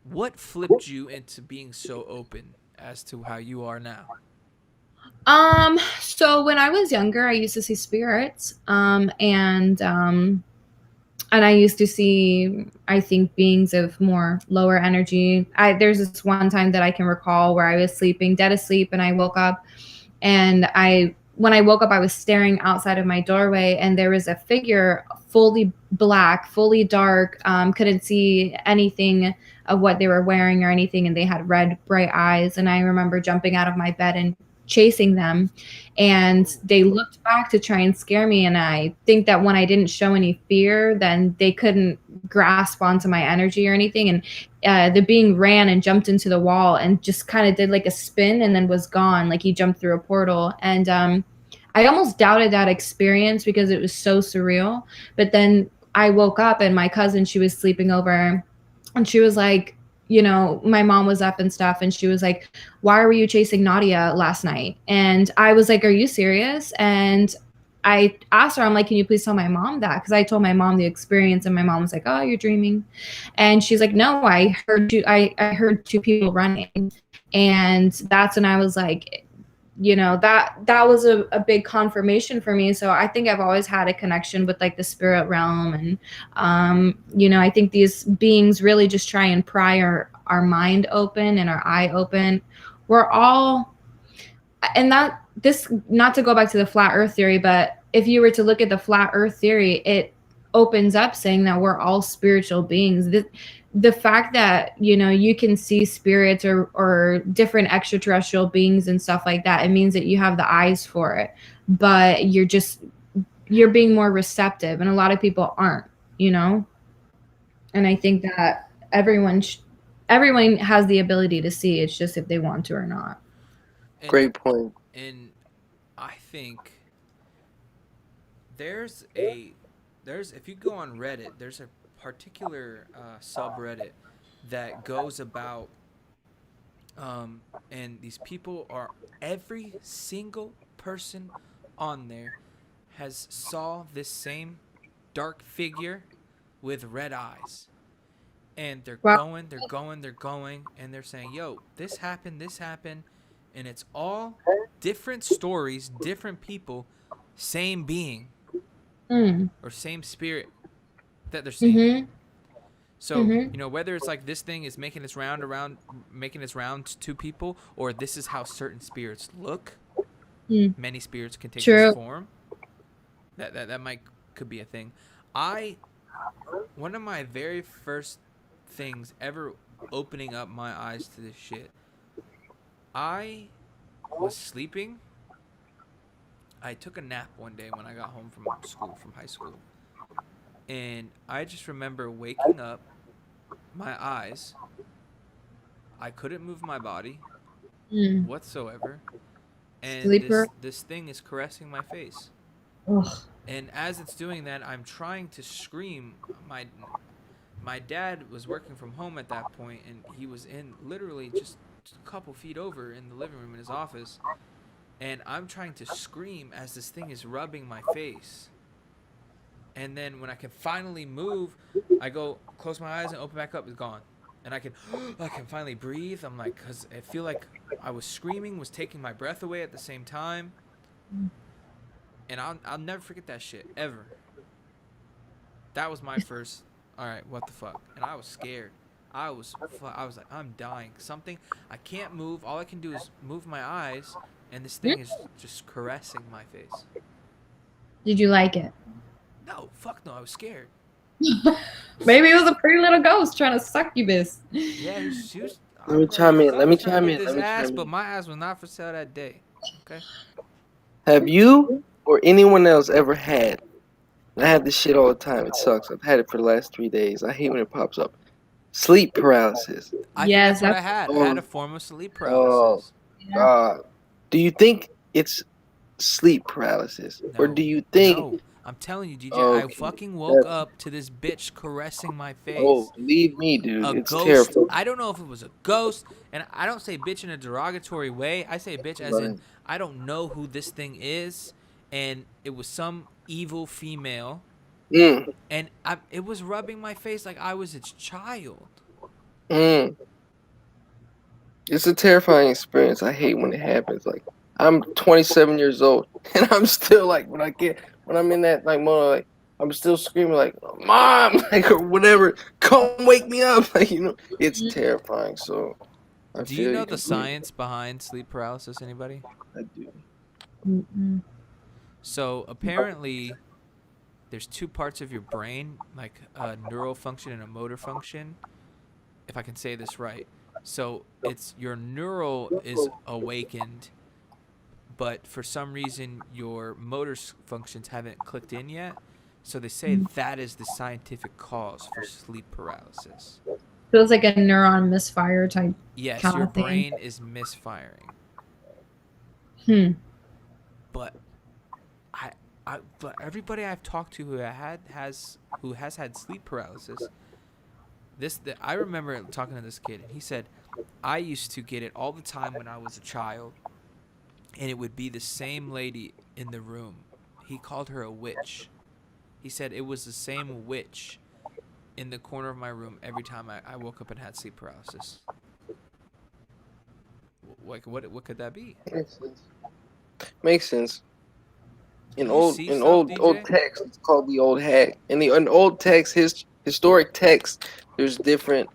What flipped you into being so open as to how you are now? So when I was younger, I used to see spirits, and I used to see, I think, beings of more lower energy. There's this one time that I can recall where I was sleeping, dead asleep, and I woke up, and when I woke up, I was staring outside of my doorway, and there was a figure, fully black, fully dark, couldn't see anything of what they were wearing or anything, and they had red, bright eyes. And I remember jumping out of my bed and chasing them, and they looked back to try and scare me. And I think that when I didn't show any fear, then they couldn't grasp onto my energy or anything. And the being ran and jumped into the wall and just kind of did like a spin and then was gone, like he jumped through a portal. And I almost doubted that experience because it was so surreal. But then I woke up, and my cousin, she was sleeping over, and she was like, you know, my mom was up and stuff, and she was like, why were you chasing Nadia last night? And I was like, are you serious? And I asked her, I'm like, can you please tell my mom that? Because I told my mom the experience, and my mom was like, oh, you're dreaming. And she's like, no, I heard two people running. And that's when I was like, you know, that was a big confirmation for me. So I think I've always had a connection with like the spirit realm. And you know, I think these beings really just try and pry our mind open and our eye open. We're all, and that this, not to go back to the flat earth theory, but if you were to look at the flat earth theory, it opens up saying that we're all spiritual beings. The fact that, you know, you can see spirits or different extraterrestrial beings and stuff like that, it means that you have the eyes for it, but you're being more receptive, and a lot of people aren't, you know. And I think that everyone has the ability to see. It's just if they want to or not. Great point. And I think there's if you go on Reddit, there's a particular subreddit that goes about and these people are, every single person on there has saw this same dark figure with red eyes, and they're going, and they're saying, yo, this happened, and it's all different stories, different people, same being or same spirit that they're seeing. So, you know, whether it's like this thing is making its round to people, or this is how certain spirits look. Many spirits can take this form. That could be a thing. One of my very first things ever opening up my eyes to this shit, I was sleeping. I took a nap one day when I got home from high school. And I just remember waking up, my eyes, I couldn't move my body whatsoever. And this thing is caressing my face. Ugh. And as it's doing that, I'm trying to scream. My dad was working from home at that point, and he was in literally just a couple feet over in the living room in his office. And I'm trying to scream as this thing is rubbing my face. And then when I can finally move, I go close my eyes and open back up. It's gone, and I can finally breathe. I'm like, cause I feel like I was screaming, was taking my breath away at the same time. And I'll never forget that shit ever. That was my first. All right, what the fuck? And I was scared. I was like, I'm dying. I can't move. All I can do is move my eyes, and this thing is just caressing my face. Did you like it? No, fuck no. I was scared. Maybe it was a pretty little ghost trying to succubus. Yeah, she was. Let me chime in. But my ass was not for sale that day. Okay. Have you or anyone else ever had? I have this shit all the time. It sucks. I've had it for the last 3 days. I hate when it pops up. Sleep paralysis. I think that's what I had. I had a form of sleep paralysis. Do you think it's sleep paralysis, or do you think I'm telling you, DJ, I Okay, fucking woke that's- up to this bitch caressing my face. Oh, believe me, dude. A It's ghost. terrifying. I don't know if it was a ghost, and I don't say bitch in a derogatory way. I say bitch as in Right. I don't know who this thing is, and it was some evil female, Mm, and it was rubbing my face like I was its child. mm. It's a terrifying experience. I hate when it happens. Like, I'm 27 years old, and I'm still like, when I'm in that like mode, like, I'm still screaming like, "Mom!" like, or whatever. Come wake me up. Like, it's terrifying. So, I Do feel you know the completely. science behind sleep paralysis? Anybody? I do. Mm-mm. So apparently, there's two parts of your brain, like a neural function and a motor function, if I can say this right. So it's your neural is awakened, but for some reason your motor functions haven't clicked in yet. So they say that is the scientific cause for sleep paralysis. Feels like a neuron misfire type. Yes, Kind your of thing. brain is misfiring. Hmm. But but everybody I've talked to who has had sleep paralysis, I remember talking to this kid, and he said, I used to get it all the time when I was a child, and it would be the same lady in the room. He called her a witch. He said it was the same witch in the corner of my room every time I woke up and had sleep paralysis. Like, what could that be? Makes sense. Makes sense. In You old see in stuff, old DJ? old text, it's called the old hag. In the an old text, historic text, there's different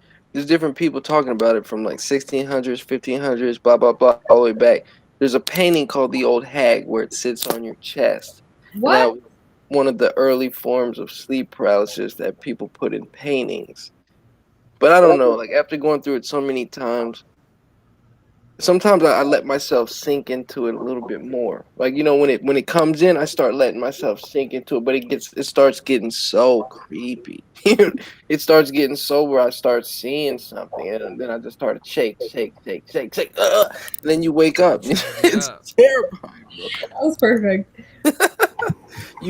people talking about it from like 1600s, 1500s, blah blah blah, all the way back. There's a painting called the old hag where it sits on your chest. And What? that was one of the early forms of sleep paralysis that people put in paintings. But I don't know, like after going through it so many times, sometimes I let myself sink into it a little bit more. Like, when it comes in, I start letting myself sink into it, but it starts getting so creepy. It starts getting so where I start seeing something, and then I just start to shake, and then you wake up. It's up. terrifying, bro. That was perfect. Do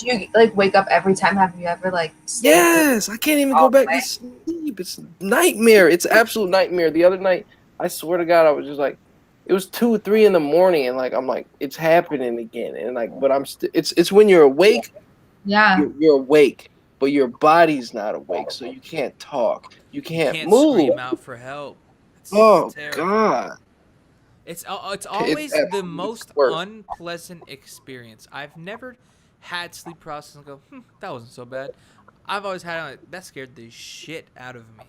you like wake up every time? Have you ever like stayed Yes, I can't even go back to sleep. It's nightmare. It's absolute nightmare. The other night, I swear to God, I was just like, it was 2 or 3 in the morning, and like I'm like, it's happening again, and like, but I'm still. It's when you're awake, Yeah. you're awake, but your body's not awake, so you can't talk, you You can't can't move. scream out for help. It's Oh terrifying. God, It's always the absolutely most worse. unpleasant experience. I've never had sleep paralysis and go, that wasn't so bad. I've always had like, that scared the shit out of me.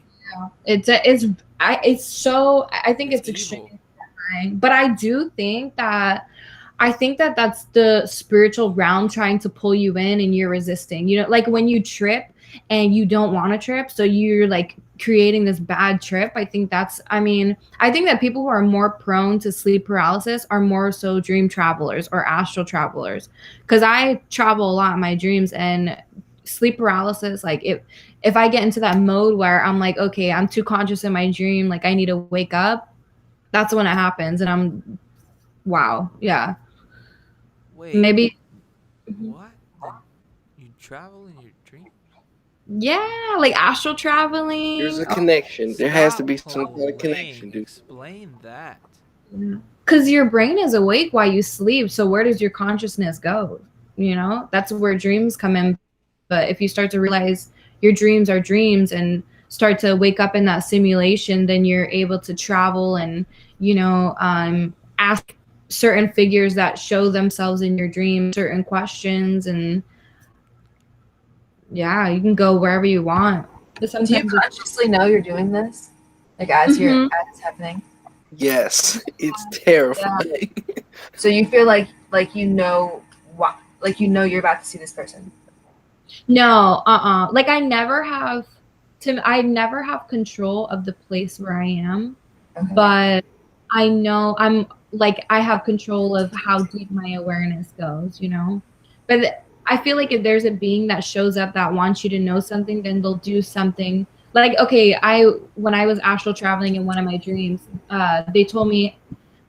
It's so, I think it's evil. extremely terrifying. But I think that that's the spiritual realm trying to pull you in and you're resisting. Like when you trip and you don't want to trip, so you're like creating this bad trip. I think that people who are more prone to sleep paralysis are more so dream travelers or astral travelers. Because I travel a lot in my dreams, and sleep paralysis, like if I get into that mode where I'm like, okay, I'm too conscious in my dream, like I need to wake up, that's when it happens, and wow, yeah. Wait, Maybe, what? You travel in your dream? yeah, like astral traveling. there's a connection. There has to Stop be some kind of connection, playing. dude. Explain that. Because your brain is awake while you sleep, so where does your consciousness go? That's where dreams come in. But if you start to realize your dreams are dreams and start to wake up in that simulation, then you're able to travel and ask certain figures that show themselves in your dream certain questions, and yeah, you can go wherever you want. But Do you sometimes consciously know you're doing this? Like as it's happening? Yes, it's terrifying. So you feel like what, like you're about to see this person. no, like I never have control of the place where I am, Okay. but I know I have control of how deep my awareness goes, but I feel like if there's a being that shows up that wants you to know something, then they'll do something. Like, okay, when I was astral traveling in one of my dreams, they told me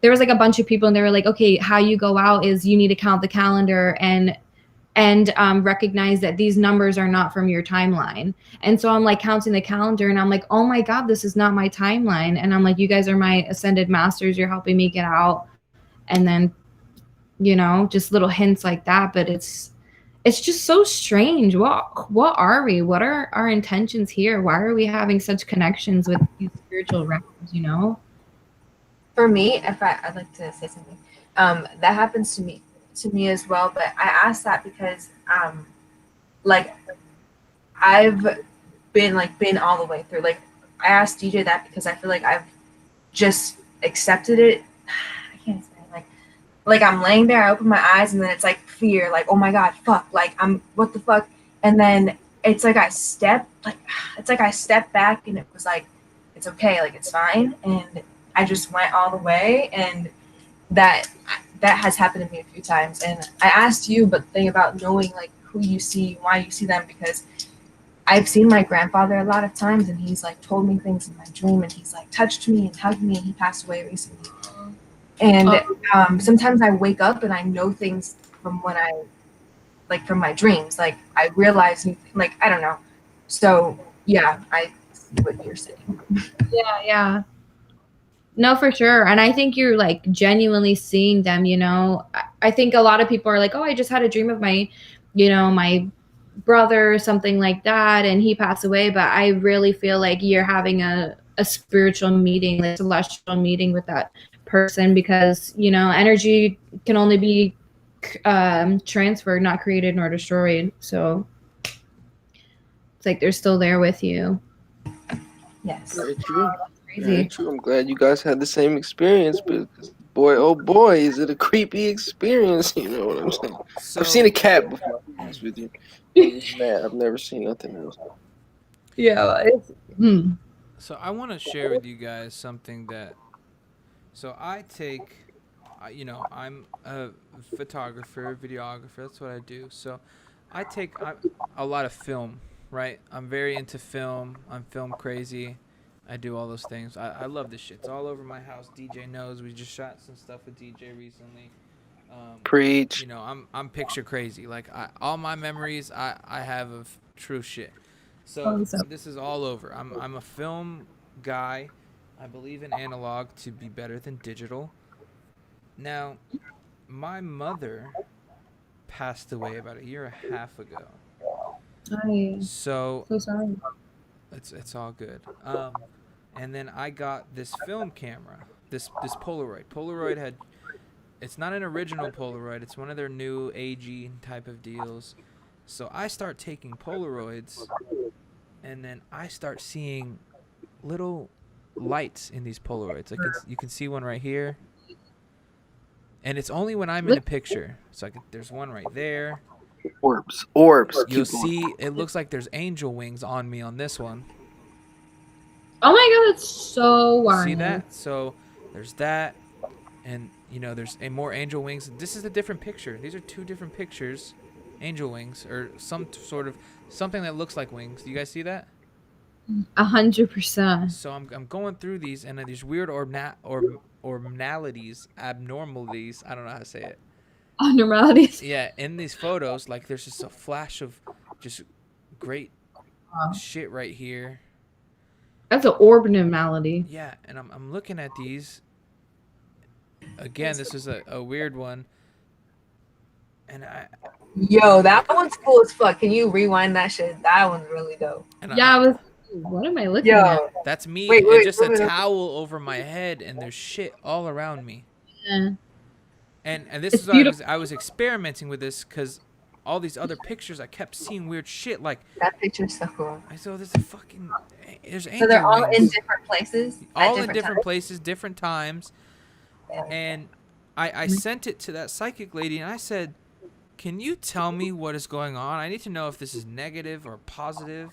there was like a bunch of people, and they were like, okay, how you go out is you need to count the calendar, and and recognize that these numbers are not from your timeline. And so I'm like counting the calendar and I'm like, oh my God, this is not my timeline. And I'm like, you guys are my ascended masters. You're helping me get out. And then, you know, just little hints like that. But it's just so strange. What are we? What are our intentions here? Why are we having such connections with these spiritual realms, you know? For me, I'd like to say something. That happens to me as well. But I asked that because like I've been all the way through. Like I asked DJ that because I feel like I've just accepted it. I can't explain. Like I'm laying there, I open my eyes, and then it's like fear, like oh my God, fuck, like what the fuck, and then it's like I step back, and it was like it's okay, like it's fine, and I just went all the way, and that has happened to me a few times. And I asked you, but the thing about knowing like who you see, why you see them, because I've seen my grandfather a lot of times, and he's like told me things in my dream, and he's like touched me and hugged me, and he passed away recently. And sometimes I wake up and I know things from from my dreams. Like I realize, like I don't know. So yeah, I see what you're saying. Yeah. No, for sure. And I think you're like genuinely seeing them, you know. I think a lot of people are like, oh, I just had a dream of my, you know, my brother or something like that, and he passed away. But I really feel like you're having a spiritual meeting, like celestial meeting with that person, because, you know, energy can only be transferred, not created nor destroyed. So it's like they're still there with you. Yes. Very true. Crazy. Very true. I'm glad you guys had the same experience, but boy, oh boy, is it a creepy experience. You know what I'm saying? So, I've seen a cat before, to be honest with you. Man, I've never seen nothing else. Yeah. So I want to share with you guys something that. So I take, you know, I'm a photographer, videographer. That's what I do. So I take a lot of film, right? I'm very into film. I'm film crazy. I do all those things. I love this shit. It's all over my house. DJ knows. We just shot some stuff with DJ recently. Preach. You know, I'm picture crazy. Like all my memories I have of true shit. So Awesome. this is all over. I'm a film guy. I believe in analog to be better than digital. Now, my mother passed away about a year and a half ago. I'm So so sorry. it's all good. And then I got this film camera, this Polaroid. Polaroid had, it's not an original Polaroid. It's one of their new AG type of deals. So I start taking Polaroids, and then I start seeing little lights in these Polaroids. Like you can see one right here, and it's only when I'm in a picture. So there's one right there. Orbs. You'll see it looks like there's angel wings on me on this one. Oh my God, that's so wild. See that? So there's that, and you know there's more angel wings. This is a different picture. These are two different pictures, angel wings or some sort of something that looks like wings. Do you guys see that? 100%. So I'm going through these, and these weird abnormalities. I don't know how to say it. Abnormalities. Yeah, in these photos, like there's just a flash of just great shit right here. That's an orb abnormality. Yeah, and I'm looking at these. Again, this is a weird one. And Yo, that one's cool as fuck. Can you rewind that shit? That one's really dope. Yeah, I was. What am I looking at? That's me. Wait, and just a wait. towel over my head, and there's shit all around me. Yeah. And this It's is why beautiful. I was experimenting with this, because all these other pictures I kept seeing weird shit. Like That picture's so cool. I saw there's a fucking there's angel So they're all wings. in different places. All at in different times? places, different times. And I sent it to that psychic lady, and I said, can you tell me what is going on? I need to know if this is negative or positive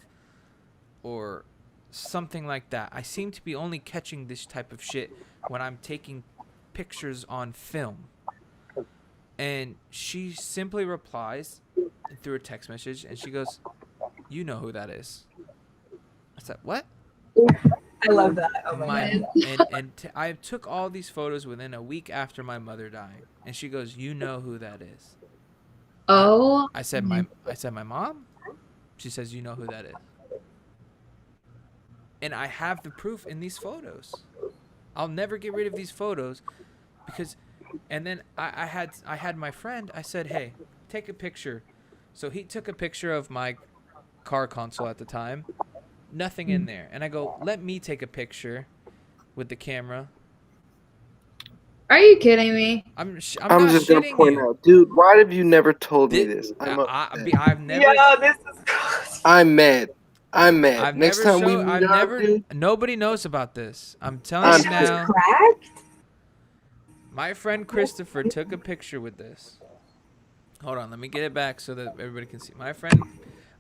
or something like that. I seem to be only catching this type of shit when I'm taking pictures on film. And she simply replies through a text message, and she goes, you know who that is. I said, what? I love that. Oh my God. I took all these photos within a week after my mother died, and she goes, you know who that is. Oh, I said my mom. She says, you know who that is. And I have the proof in these photos. I'll never get rid of these photos because, and then I had my friend, I said, hey, take a picture. So he took a picture of my car console at the time, nothing in there. And I go, let me take a picture with the camera. are you kidding me? I'm I'm not just gonna shitting point you. out, dude. Why have you never told me this? I've never. Yo, this is crazy. I'm mad. I'm mad. I've Next never time we showed. meet I've up, never. dude. Nobody knows about this. I'm telling I'm you It was now. cracked. My friend Christopher took a picture with this. Hold on, let me get it back so that everybody can see. My friend,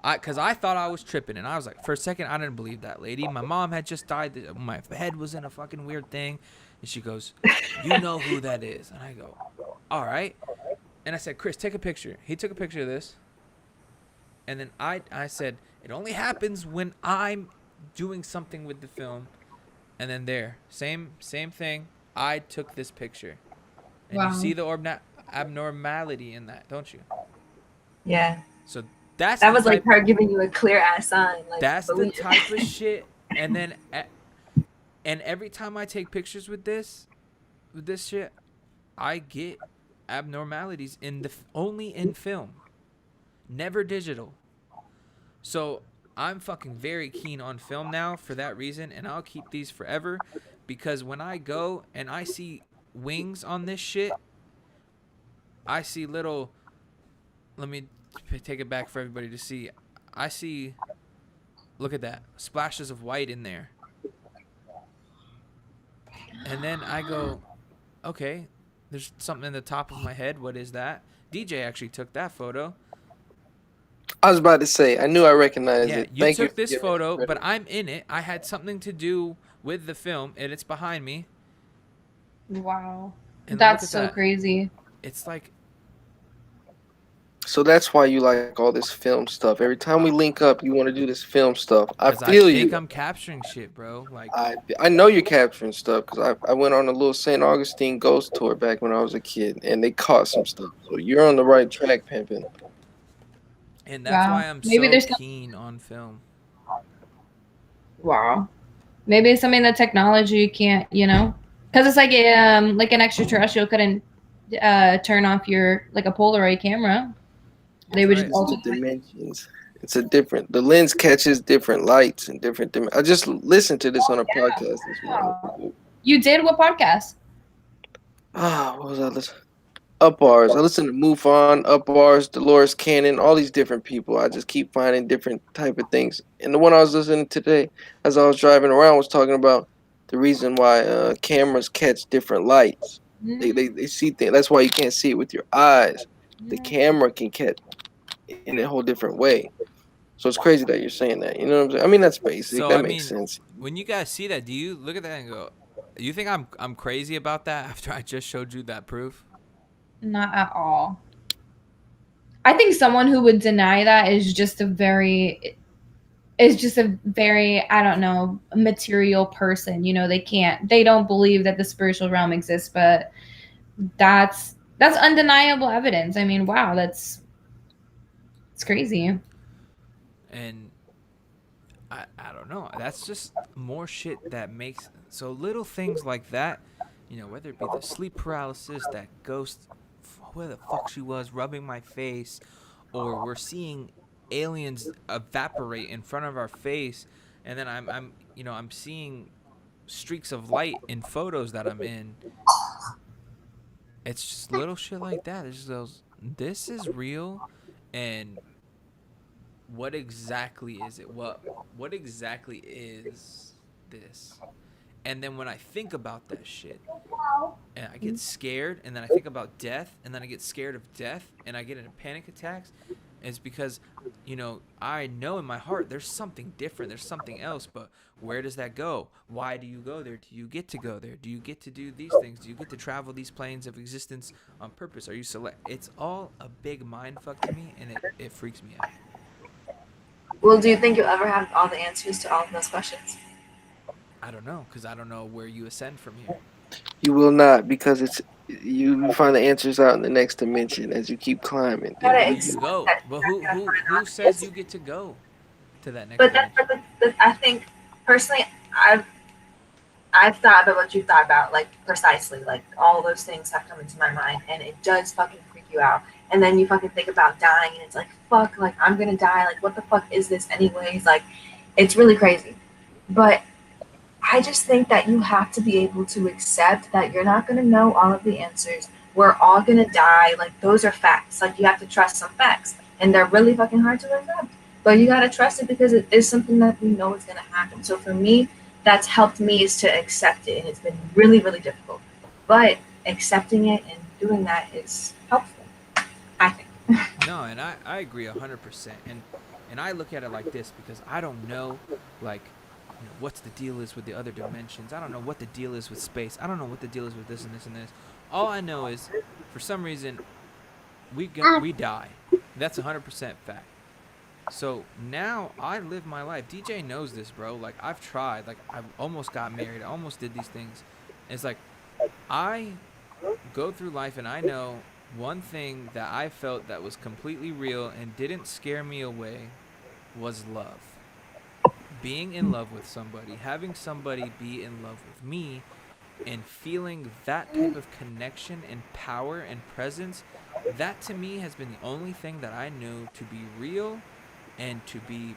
because I thought I was tripping, and I was like, for a second, I didn't believe that lady. My mom had just died. My head was in a fucking weird thing. And she goes, you know who that is. And I go, all right. And I said, Chris, take a picture. He took a picture of this. And then I said, it only happens when I'm doing something with the film. And then there, same thing. I took this picture. And Wow. you see the abnormality in that, don't you? Yeah, So that's that the was like type, her giving you a clear ass sign. Like, that's the believe it. type of shit. And then and every time I take pictures with this shit, I get abnormalities in only in film, never digital. So I'm fucking very keen on film now for that reason, and I'll keep these forever because when I go and I see wings on this shit, I see little. Let me take it back for everybody to see. I see. Look at that, splashes of white in there. And then I go, okay, there's something in the top of my head. What is that? DJ actually took that photo. I was about to say, I knew I recognized Yeah, it. you Thank took for this giving photo, me but I'm in it. I had something to do with the film, and it's behind me. Wow. And That's look at so that. crazy. It's like, So that's why you like all this film stuff. Every time we link up, you want to do this film stuff. I because I feel think you. I'm capturing shit, bro. Like, I know you're capturing stuff because I went on a little St. Augustine ghost tour back when I was a kid, and they caught some stuff. So you're on the right track, pimping. and that's Wow. why I'm Maybe so there's some- keen on film. Wow. Maybe it's something that technology can't, because it's like an extraterrestrial couldn't turn off your like a Polaroid camera. They would That's just right. It's also the dimensions. It's a different. The lens catches different lights and different. I just listened to this on a podcast this morning. You did what podcast? What was I listening? Up Bars. I listen to MUFON, Up Bars, Dolores Cannon, all these different people. I just keep finding different type of things. And the one I was listening to today, as I was driving around, was talking about the reason why cameras catch different lights. They see things. That's why you can't see it with your eyes. The camera can catch in a whole different way. So it's crazy that you're saying that. You know what I'm saying? I mean, that's basic. So, That I makes mean, sense. when you guys see that, do you look at that and go, you think I'm crazy about that after I just showed you that proof? Not at all. I think someone who would deny that is just a very, I don't know, material person. They don't believe that the spiritual realm exists, but that's undeniable evidence. I mean, wow, it's crazy. And I don't know. That's just more shit that makes so little things like that, whether it be the sleep paralysis, that ghost, where the fuck she was rubbing my face, or we're seeing aliens evaporate in front of our face, and then I'm seeing streaks of light in photos that I'm in. It's just little shit like that. It's just those. This is real, and what exactly is it? What exactly is this? And then when I think about that shit, and I get scared, and then I think about death, and then I get scared of death, and I get into panic attacks, it's because, I know in my heart there's something different, there's something else, but where does that go? Why do you go there? Do you get to go there? Do you get to do these things? Do you get to travel these planes of existence on purpose? Are you It's all a big mind fuck to me, and it freaks me out. Well, do you think you'll ever have all the answers to all of those questions? I don't know, because I don't know where you ascend from here. You will not, because You find the answers out in the next dimension as you keep climbing. Yeah, Gotta but you can accept go. that But you're who not gonna who find who says obvious. you get to go to that next But that's dimension? I think personally, I've thought about what you thought about, like precisely, like all those things have come into my mind, and it does fucking freak you out. And then you fucking think about dying, and it's like, fuck, like I'm gonna die. Like, what the fuck is this, anyways? Like, it's really crazy. But I just think that you have to be able to accept that you're not gonna know all of the answers. We're all gonna die. Like, those are facts. Like, you have to trust some facts, and they're really fucking hard to accept. But you gotta trust it because it is something that we know is gonna happen. So for me, that's helped me is to accept it, and it's been really, really difficult. But accepting it and doing that is helpful, I think. No, and I agree 100%. And I look at it like this because I don't know, like, what's the deal is with the other dimensions. I don't know what the deal is with space. I don't know what the deal is with this and this and this. All I know is, for some reason, we die. That's 100% fact. So now I live my life. DJ knows this, bro. Like, I've tried. Like, I almost got married. I almost did these things. It's like I go through life and I know one thing that I felt that was completely real and didn't scare me away was love. Being in love with somebody, having somebody be in love with me, and feeling that type of connection and power and presence, that to me has been the only thing that I know to be real and to be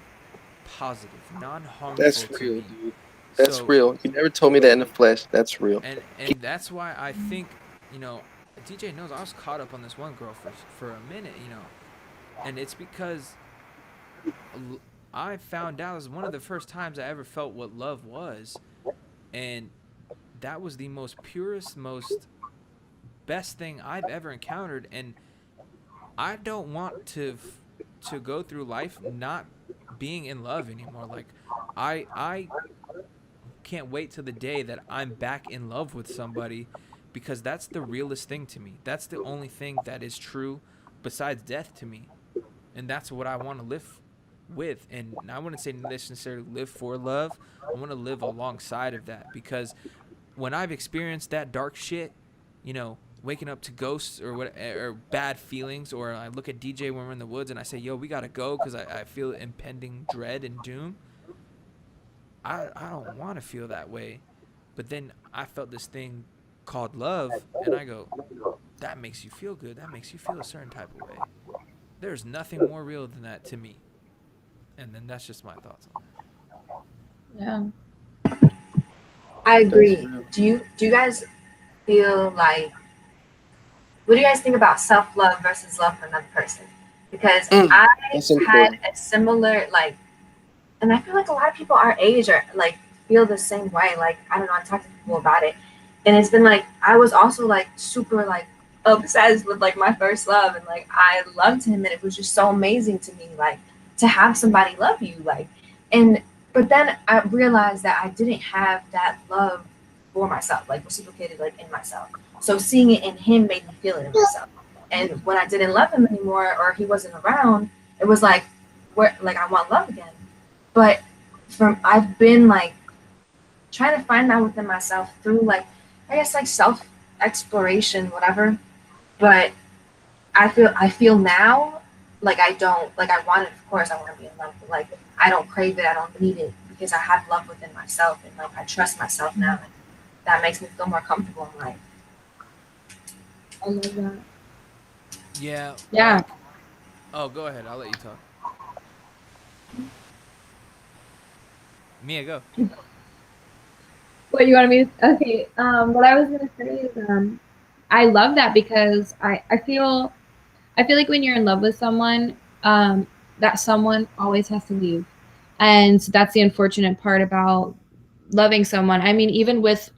positive, non-harmful That's to real, me. dude. That's So, real. You never told me that in the flesh. That's real. and that's why I think, DJ knows I was caught up on this one girl for a minute, and it's because I found out it was one of the first times I ever felt what love was, and that was the most purest, most best thing I've ever encountered, and I don't want to go through life not being in love anymore. Like, I can't wait till the day that I'm back in love with somebody, because that's the realest thing to me. That's the only thing that is true besides death to me. And that's what I want to live with. And I wouldn't say necessarily live for love. I want to live alongside of that, because when I've experienced that dark shit, waking up to ghosts or what, or bad feelings, or I look at DJ when we're in the woods and I say, yo, we gotta go because I feel impending dread and doom. I don't want to feel that way. But then I felt this thing called love, and I go, that makes you feel good. That makes you feel a certain type of way. There's nothing more real than that to me. And then that's just my thoughts on that. Yeah. I agree. Do you guys feel like, what do you guys think about self-love versus love for another person? Because I That's had important. a similar, like, and I feel like a lot of people our age are like feel the same way. Like, I don't know, I talk to people about it, and it's been like I was also like super like obsessed with like my first love, and like I loved him, and it was just so amazing to me, like to have somebody love you, like, and but then I realized that I didn't have that love for myself, like reciprocated like in myself. So seeing it in him made me feel it in myself. And when I didn't love him anymore or he wasn't around, it was like where like I want love again. But from I've been like trying to find that within myself through like I guess like self exploration, whatever. But I feel now like I don't like I want it, of course I want to be in love, but like I don't crave it, I don't need it because I have love within myself and like I trust myself now, and that makes me feel more comfortable in life. I love that. Yeah. Yeah. Oh, go ahead. I'll let you talk. Mia, go. What you wanted me to? Okay. What I was gonna say is, I love that because I feel like when you're in love with someone, that someone always has to leave, and that's the unfortunate part about loving someone. I mean, even with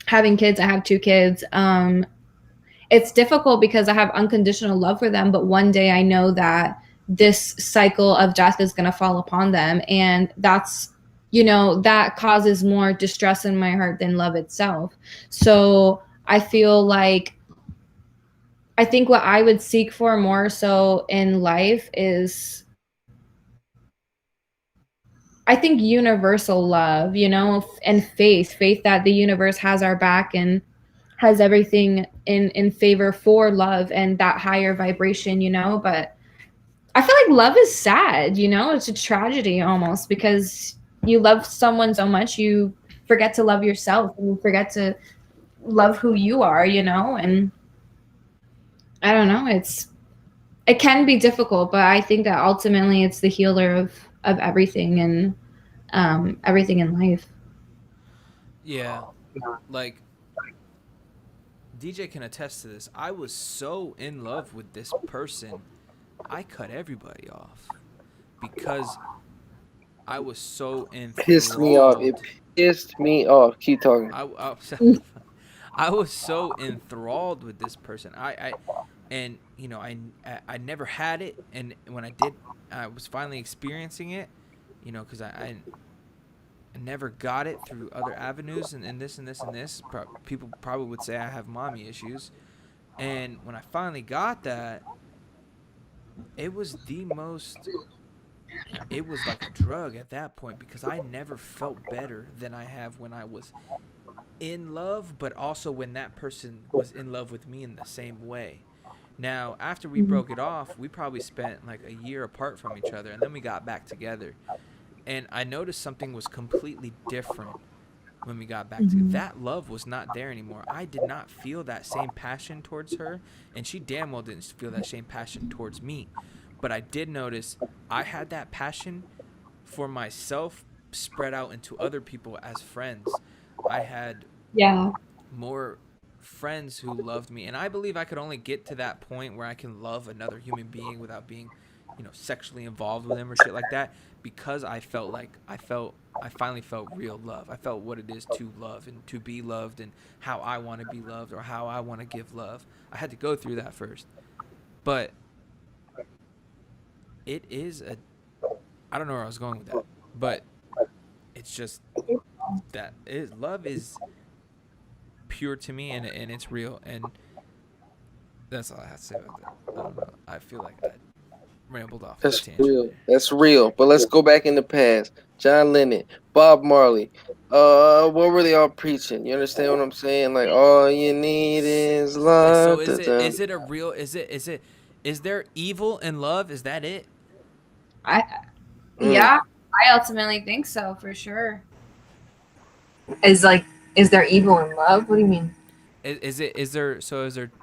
having kids, I have 2 kids. It's difficult because I have unconditional love for them, but one day I know that this cycle of death is going to fall upon them, and that's that causes more distress in my heart than love itself. So I feel like I think what I would seek for more so in life is I think universal love, and faith that the universe has our back, and has everything in favor for love and that higher vibration, you know. But I feel like love is sad, you know. It's a tragedy almost, because you love someone so much you forget to love yourself, and you forget to love who you are, you know. And I don't know, it can be difficult, but I think that ultimately it's the healer of everything, and everything in life. Yeah, like DJ can attest to this. I was so in love with this person, I cut everybody off because I was so Pissed me off. It enthralled. pissed me off. Keep talking. I was so enthralled with this person. And you know, I never had it, and when I did, I was finally experiencing it. You know, because I never got it through other avenues, and this and this and this. People probably would say I have mommy issues, and when I finally got that, it was the most. It was like a drug at that point because I never felt better than I have when I was in love, but also when that person was in love with me in the same way. Now, after we broke it off, we probably spent like a year apart from each other, and then we got back together. And I noticed something was completely different when we got back together. That love was not there anymore. I did not feel that same passion towards her, and she damn well didn't feel that same passion towards me. But I did notice I had that passion for myself spread out into other people as friends. I had Yeah. more friends who loved me, and I believe I could only get to that point where I can love another human being without being, you know, sexually involved with them or shit like that, because I finally felt real love. I felt what it is to love and to be loved, and how I want to be loved or how I want to give love. I had to go through that first. But it is a I don't know where I was going with that, but it's just that love is pure to me, and it's real, and that's all I have to say about that. I don't know. I feel like I rambled off That's the tangent real. there. That's real. But let's go back in the past. John Lennon, Bob Marley. What were they all preaching? You understand what I'm saying? Like, all you need is So love. is it a real is there evil in love? Is that it? I Mm. Yeah, I ultimately think so, for sure. Is there evil in love? What do you mean? Is there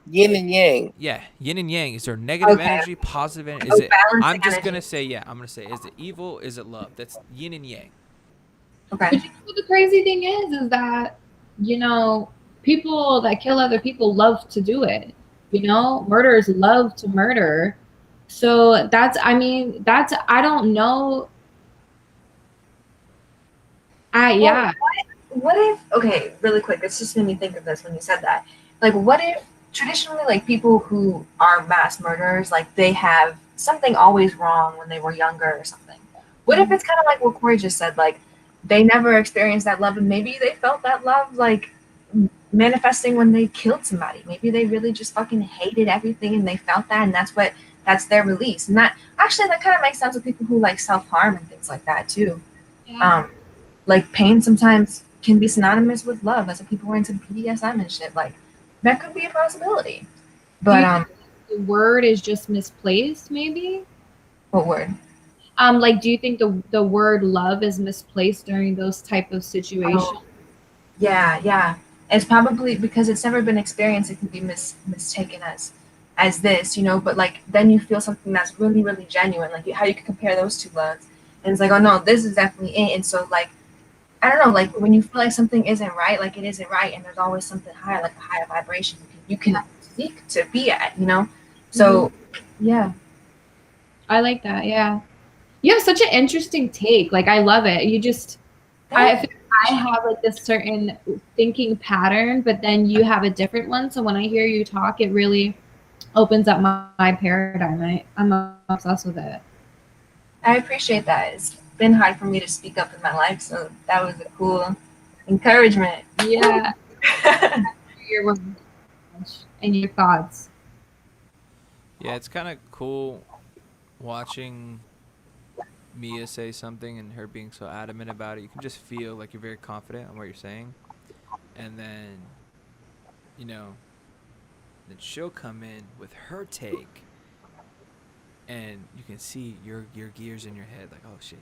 Yin and yang. yeah, yin and yang? Is there negative Okay. energy, positive energy? Is Oh, it I'm balancing just energy. gonna say yeah, I'm gonna say is it evil, is it love? That's yin and yang. Okay. But you know what the crazy thing is that, you know, people that kill other people love to do it. You know, murderers love to murder. So I don't know. Well, Yeah. what if, okay, really quick, this just made me think of this when you said that. Like, what if traditionally, like, people who are mass murderers, like, they have something always wrong when they were younger or something? What if it's kind of like what Corey just said, like, they never experienced that love, and maybe they felt that love, like, manifesting when they killed somebody? Maybe they really just fucking hated everything and they felt that, and that's their release. And that, actually, that kind of makes sense with people who, like, self-harm and things like that, too. Yeah. Like pain sometimes can be synonymous with love. That's what people were into BDSM and shit. Like that could be a possibility. Do But you think the word is just misplaced, maybe? what word? Like, do you think the word love is misplaced during those type of situations? Oh, yeah, yeah. It's probably because it's never been experienced. It can be mistaken as this, you know. But like then you feel something that's really really genuine. Like how you can compare those two loves, and it's like, oh no, this is definitely it. And so like I don't know, like when you feel like something isn't right, like it isn't right, and there's always something higher, like a higher vibration you can seek to be at, you know. So yeah. I like that. Yeah. You have such an interesting take. Like, I love it. I feel like I have like this certain thinking pattern, but then you have a different one. So when I hear you talk, it really opens up my paradigm. I'm obsessed with it. I appreciate that. It's been hard for me to speak up in my life, so that was a cool encouragement. Yeah. Your words and your thoughts. Yeah, it's kind of cool watching Mia say something and her being so adamant about it. You can just feel like you're very confident on what you're saying, and then you know, then she'll come in with her take, and you can see your gears in your head, like, oh shit,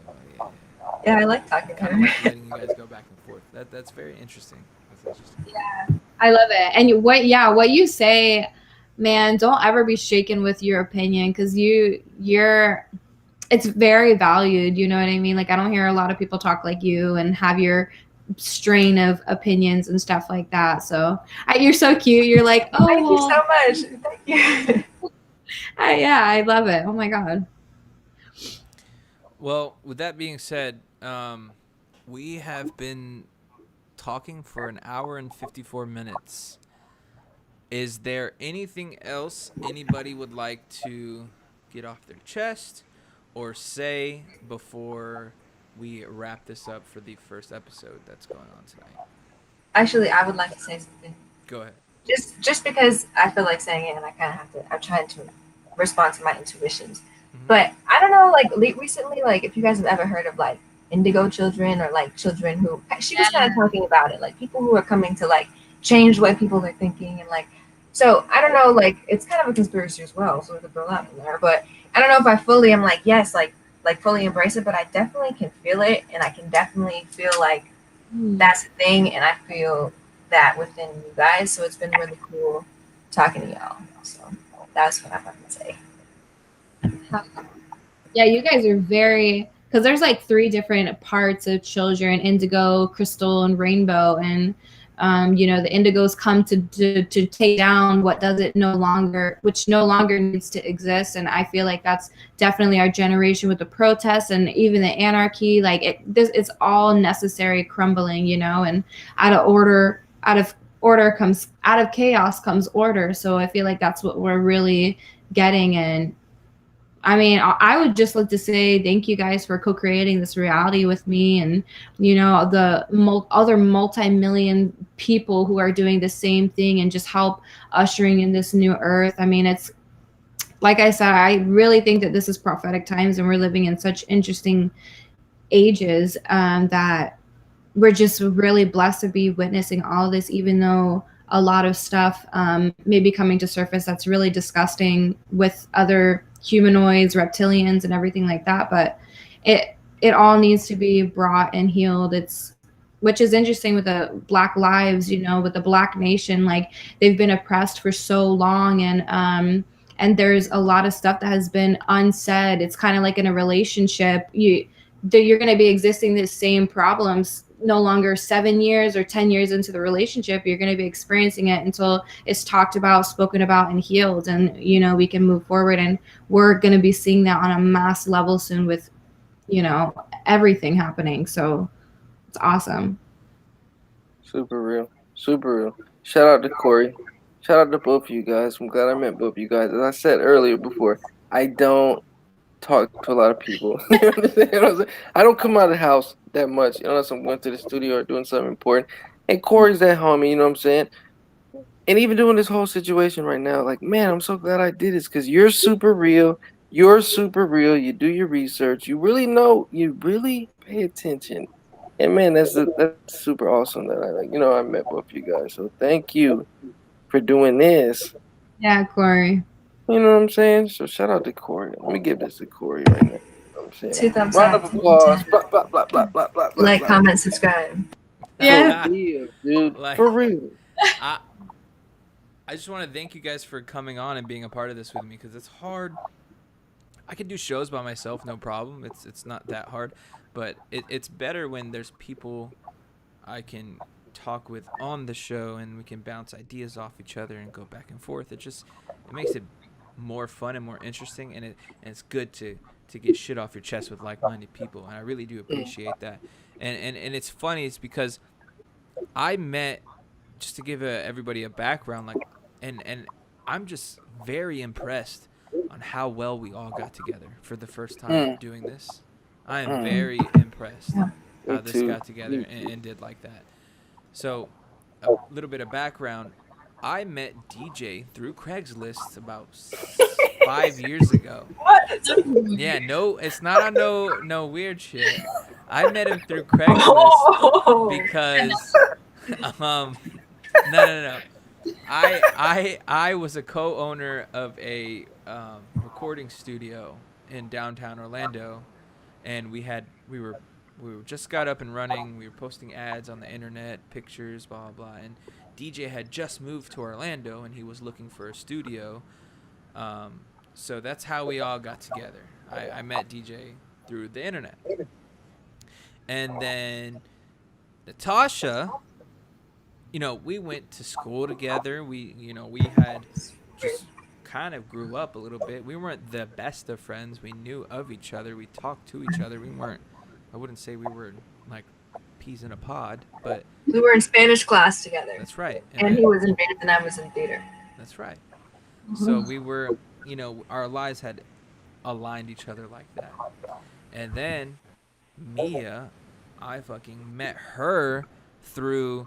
all right, well, yeah. Yeah, I like talking to Kind of her. like letting you guys go back and forth. That's very interesting. That's interesting. I love it. And what you say, man, don't ever be shaken with your opinion, because it's very valued. You know what I mean? Like, I don't hear a lot of people talk like you and have your strain of opinions and stuff like that. So you're so cute. You're like, oh, Thank you so much. Thank you. yeah, I love it. Oh my God. Well, with that being said, we have been talking for an hour and 54 minutes. Is there anything else anybody would like to get off their chest or say before we wrap this up for the first episode that's going on tonight? Actually, I would like to say something. Go ahead. Just because I feel like saying it, and I kind of have to. I'm trying to respond to my intuitions. Mhm. But I don't know, like recently, like if you guys have ever heard of like indigo children, or like children who, she was kind of talking about it, like people who are coming to like change the way people are thinking, and like, so I don't know, like it's kind of a conspiracy as well, so we could throw that in there. But I don't know if I fully am like, yes, like fully embrace it, but I definitely can feel it, and I can definitely feel like that's a thing, and I feel that within you guys. So it's been really cool talking to y'all. So that's what I'm going to say. Yeah, you guys are very, because there's like 3 different parts of children: indigo, crystal, and rainbow. And you know, the indigos come to take down what doesn't which no longer needs to exist. And I feel like that's definitely our generation with the protests and even the anarchy. Like it's all necessary crumbling, you know, and out of chaos comes order. So I feel like that's what we're really getting. And I mean, I would just like to say thank you guys for co-creating this reality with me, and, you know, the other multi-million people who are doing the same thing and just help ushering in this new earth. I mean, it's like I said, I really think that this is prophetic times, and we're living in such interesting ages that we're just really blessed to be witnessing all of this, even though a lot of stuff may be coming to surface that's really disgusting with other humanoids, reptilians, and everything like that. But it all needs to be brought and healed. Which is interesting with the Black lives, you know, with the Black nation. Like, they've been oppressed for so long, and there's a lot of stuff that has been unsaid. It's kind of like in a relationship, you're going to be existing the same problems no longer 7 years or 10 years into the relationship. You're going to be experiencing it until it's talked about, spoken about, and healed. And, you know, we can move forward, and we're going to be seeing that on a mass level soon with, you know, everything happening. So it's awesome. Super real. Super real. Shout out to Corey. Shout out to both of you guys. I'm glad I met both of you guys. As I said earlier before, I don't talk to a lot of people. You understand what I'm saying? I don't come out of the house that much unless I'm going to the studio or doing something important. And Corey's that homie, you know what I'm saying? And even doing this whole situation right now, like, man, I'm so glad I did this, because you're super real. You're super real. You do your research. You really know. You really pay attention. And man, that's super awesome that I met both of you guys. So thank you for doing this. Yeah, Corey. You know what I'm saying? So shout out to Corey. Let me give this to Corey right now. You know what I'm saying? 2 thumbs Round up. of applause. Blah, blah, blah, blah, blah, blah, Like, blah. comment, subscribe. Yeah. For real, dude. Like- For real. I just want to thank you guys for coming on and being a part of this with me, because it's hard. I can do shows by myself, no problem. It's not that hard, but it's better when there's people I can talk with on the show, and we can bounce ideas off each other and go back and forth. It makes it more fun and more interesting, and it's good to get shit off your chest with like-minded people, and I really do appreciate that. And it's funny, it's because I met, just to give everybody a background, like, and I'm just very impressed on how well we all got together for the first time doing this. I am very impressed how this got together and did like that. So, a little bit of background. I met DJ through Craigslist about 5 years ago. Yeah, no, it's not on no weird shit. I met him through Craigslist because no. I was a co-owner of a recording studio in downtown Orlando, and we were just got up and running. We were posting ads on the internet, pictures, blah blah blah. And DJ had just moved to Orlando, and he was looking for a studio. So that's how we all got together. I met DJ through the internet, and then Natasha, we went to school together. We had just kind of grew up a little bit. We weren't the best of friends. We knew of each other. We talked to each other. I wouldn't say we were like peas in a pod, but We were in Spanish class together. that's right. And he was in band and I was in theater. That's right. So we were, our lives had aligned each other like that. And then Mia, I fucking met her through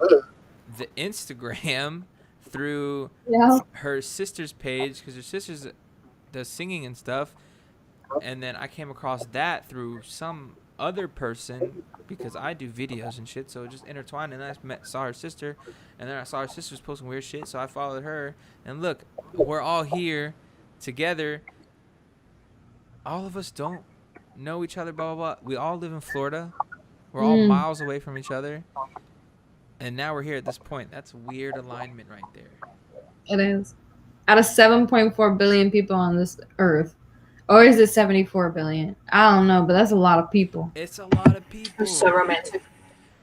the Instagram, through Yeah. her sister's page, because her sister's does singing and stuff. And then I came across that through some other person because I do videos and shit, so it just intertwined. And I saw her sister, and then I saw her sister's posting weird shit, so I followed her. And look, we're all here together. All of us don't know each other, blah blah blah. We all live in Florida. We're all miles away from each other, and now we're here at this point. That's weird alignment right there. It is. Out of 7.4 billion people on this earth. Or is it 74 billion? I don't know, but that's a lot of people. It's a lot of people. So romantic.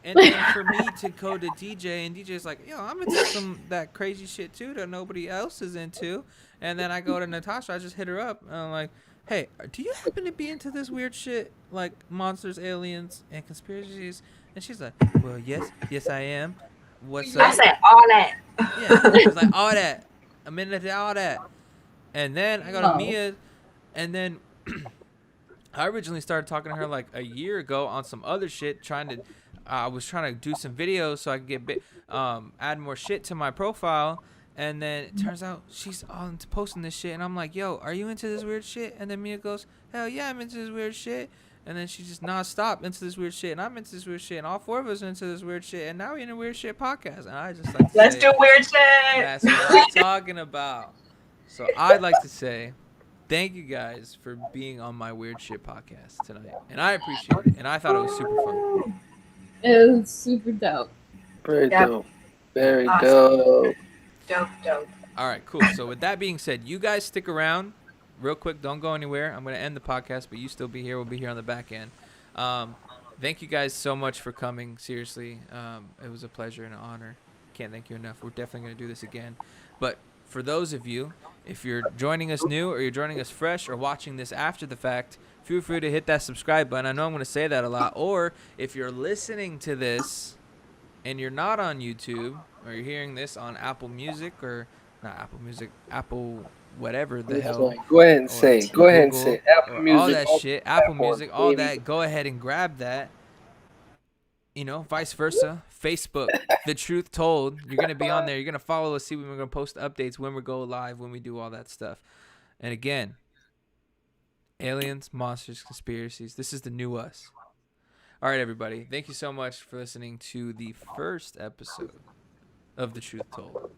And then for me to go to DJ, and DJ's like, yo, I'm into that crazy shit too that nobody else is into. And then I go to Natasha, I just hit her up, and I'm like, hey, do you happen to be into this weird shit like monsters, aliens, and conspiracies? And she's like, well, yes I am. What's I up? said all that. Yeah, she was like, all that. I'm into all that. And then I go to Oh. Mia, and then I originally started talking to her like a year ago on some other shit, I was trying to do some videos so I could get add more shit to my profile. And then it turns out she's on to posting this shit, and I'm like, yo, are you into this weird shit? And then Mia goes, hell yeah, I'm into this weird shit. And then she's just nonstop into this weird shit, and I'm into this weird shit, and all four of us are into this weird shit, and now we're in a weird shit podcast. And I just like to Let's say, do weird shit. that's what I'm talking about. So I'd like to say thank you guys for being on my weird shit podcast tonight, and I appreciate it, and I thought it was super fun. It was super dope. Very Yep. dope. Very Awesome. dope. Dope. All right, cool. So with that being said, you guys stick around real quick. Don't go anywhere. I'm going to end the podcast, but you still be here. We'll be here on the back end. Thank you guys so much for coming. Seriously, it was a pleasure and an honor. Can't thank you enough. We're definitely going to do this again. But for those of you, if you're joining us new or you're joining us fresh or watching this after the fact, feel free to hit that subscribe button. I know I'm going to say that a lot. Or if you're listening to this and you're not on YouTube, or you're hearing this on Apple Music, or not Apple Music, Apple whatever the hell. Go ahead and or say. Go ahead and Google, say. Apple or Music. all that shit, Apple platforms, Music, all baby. that. Go ahead and grab that. Vice versa. Facebook, The Truth Told. You're going to be on there. You're going to follow us, see when we're going to post updates, when we go live, when we do all that stuff. And again, aliens, monsters, conspiracies. This is the new us. All right, everybody. Thank you so much for listening to the first episode of The Truth Told.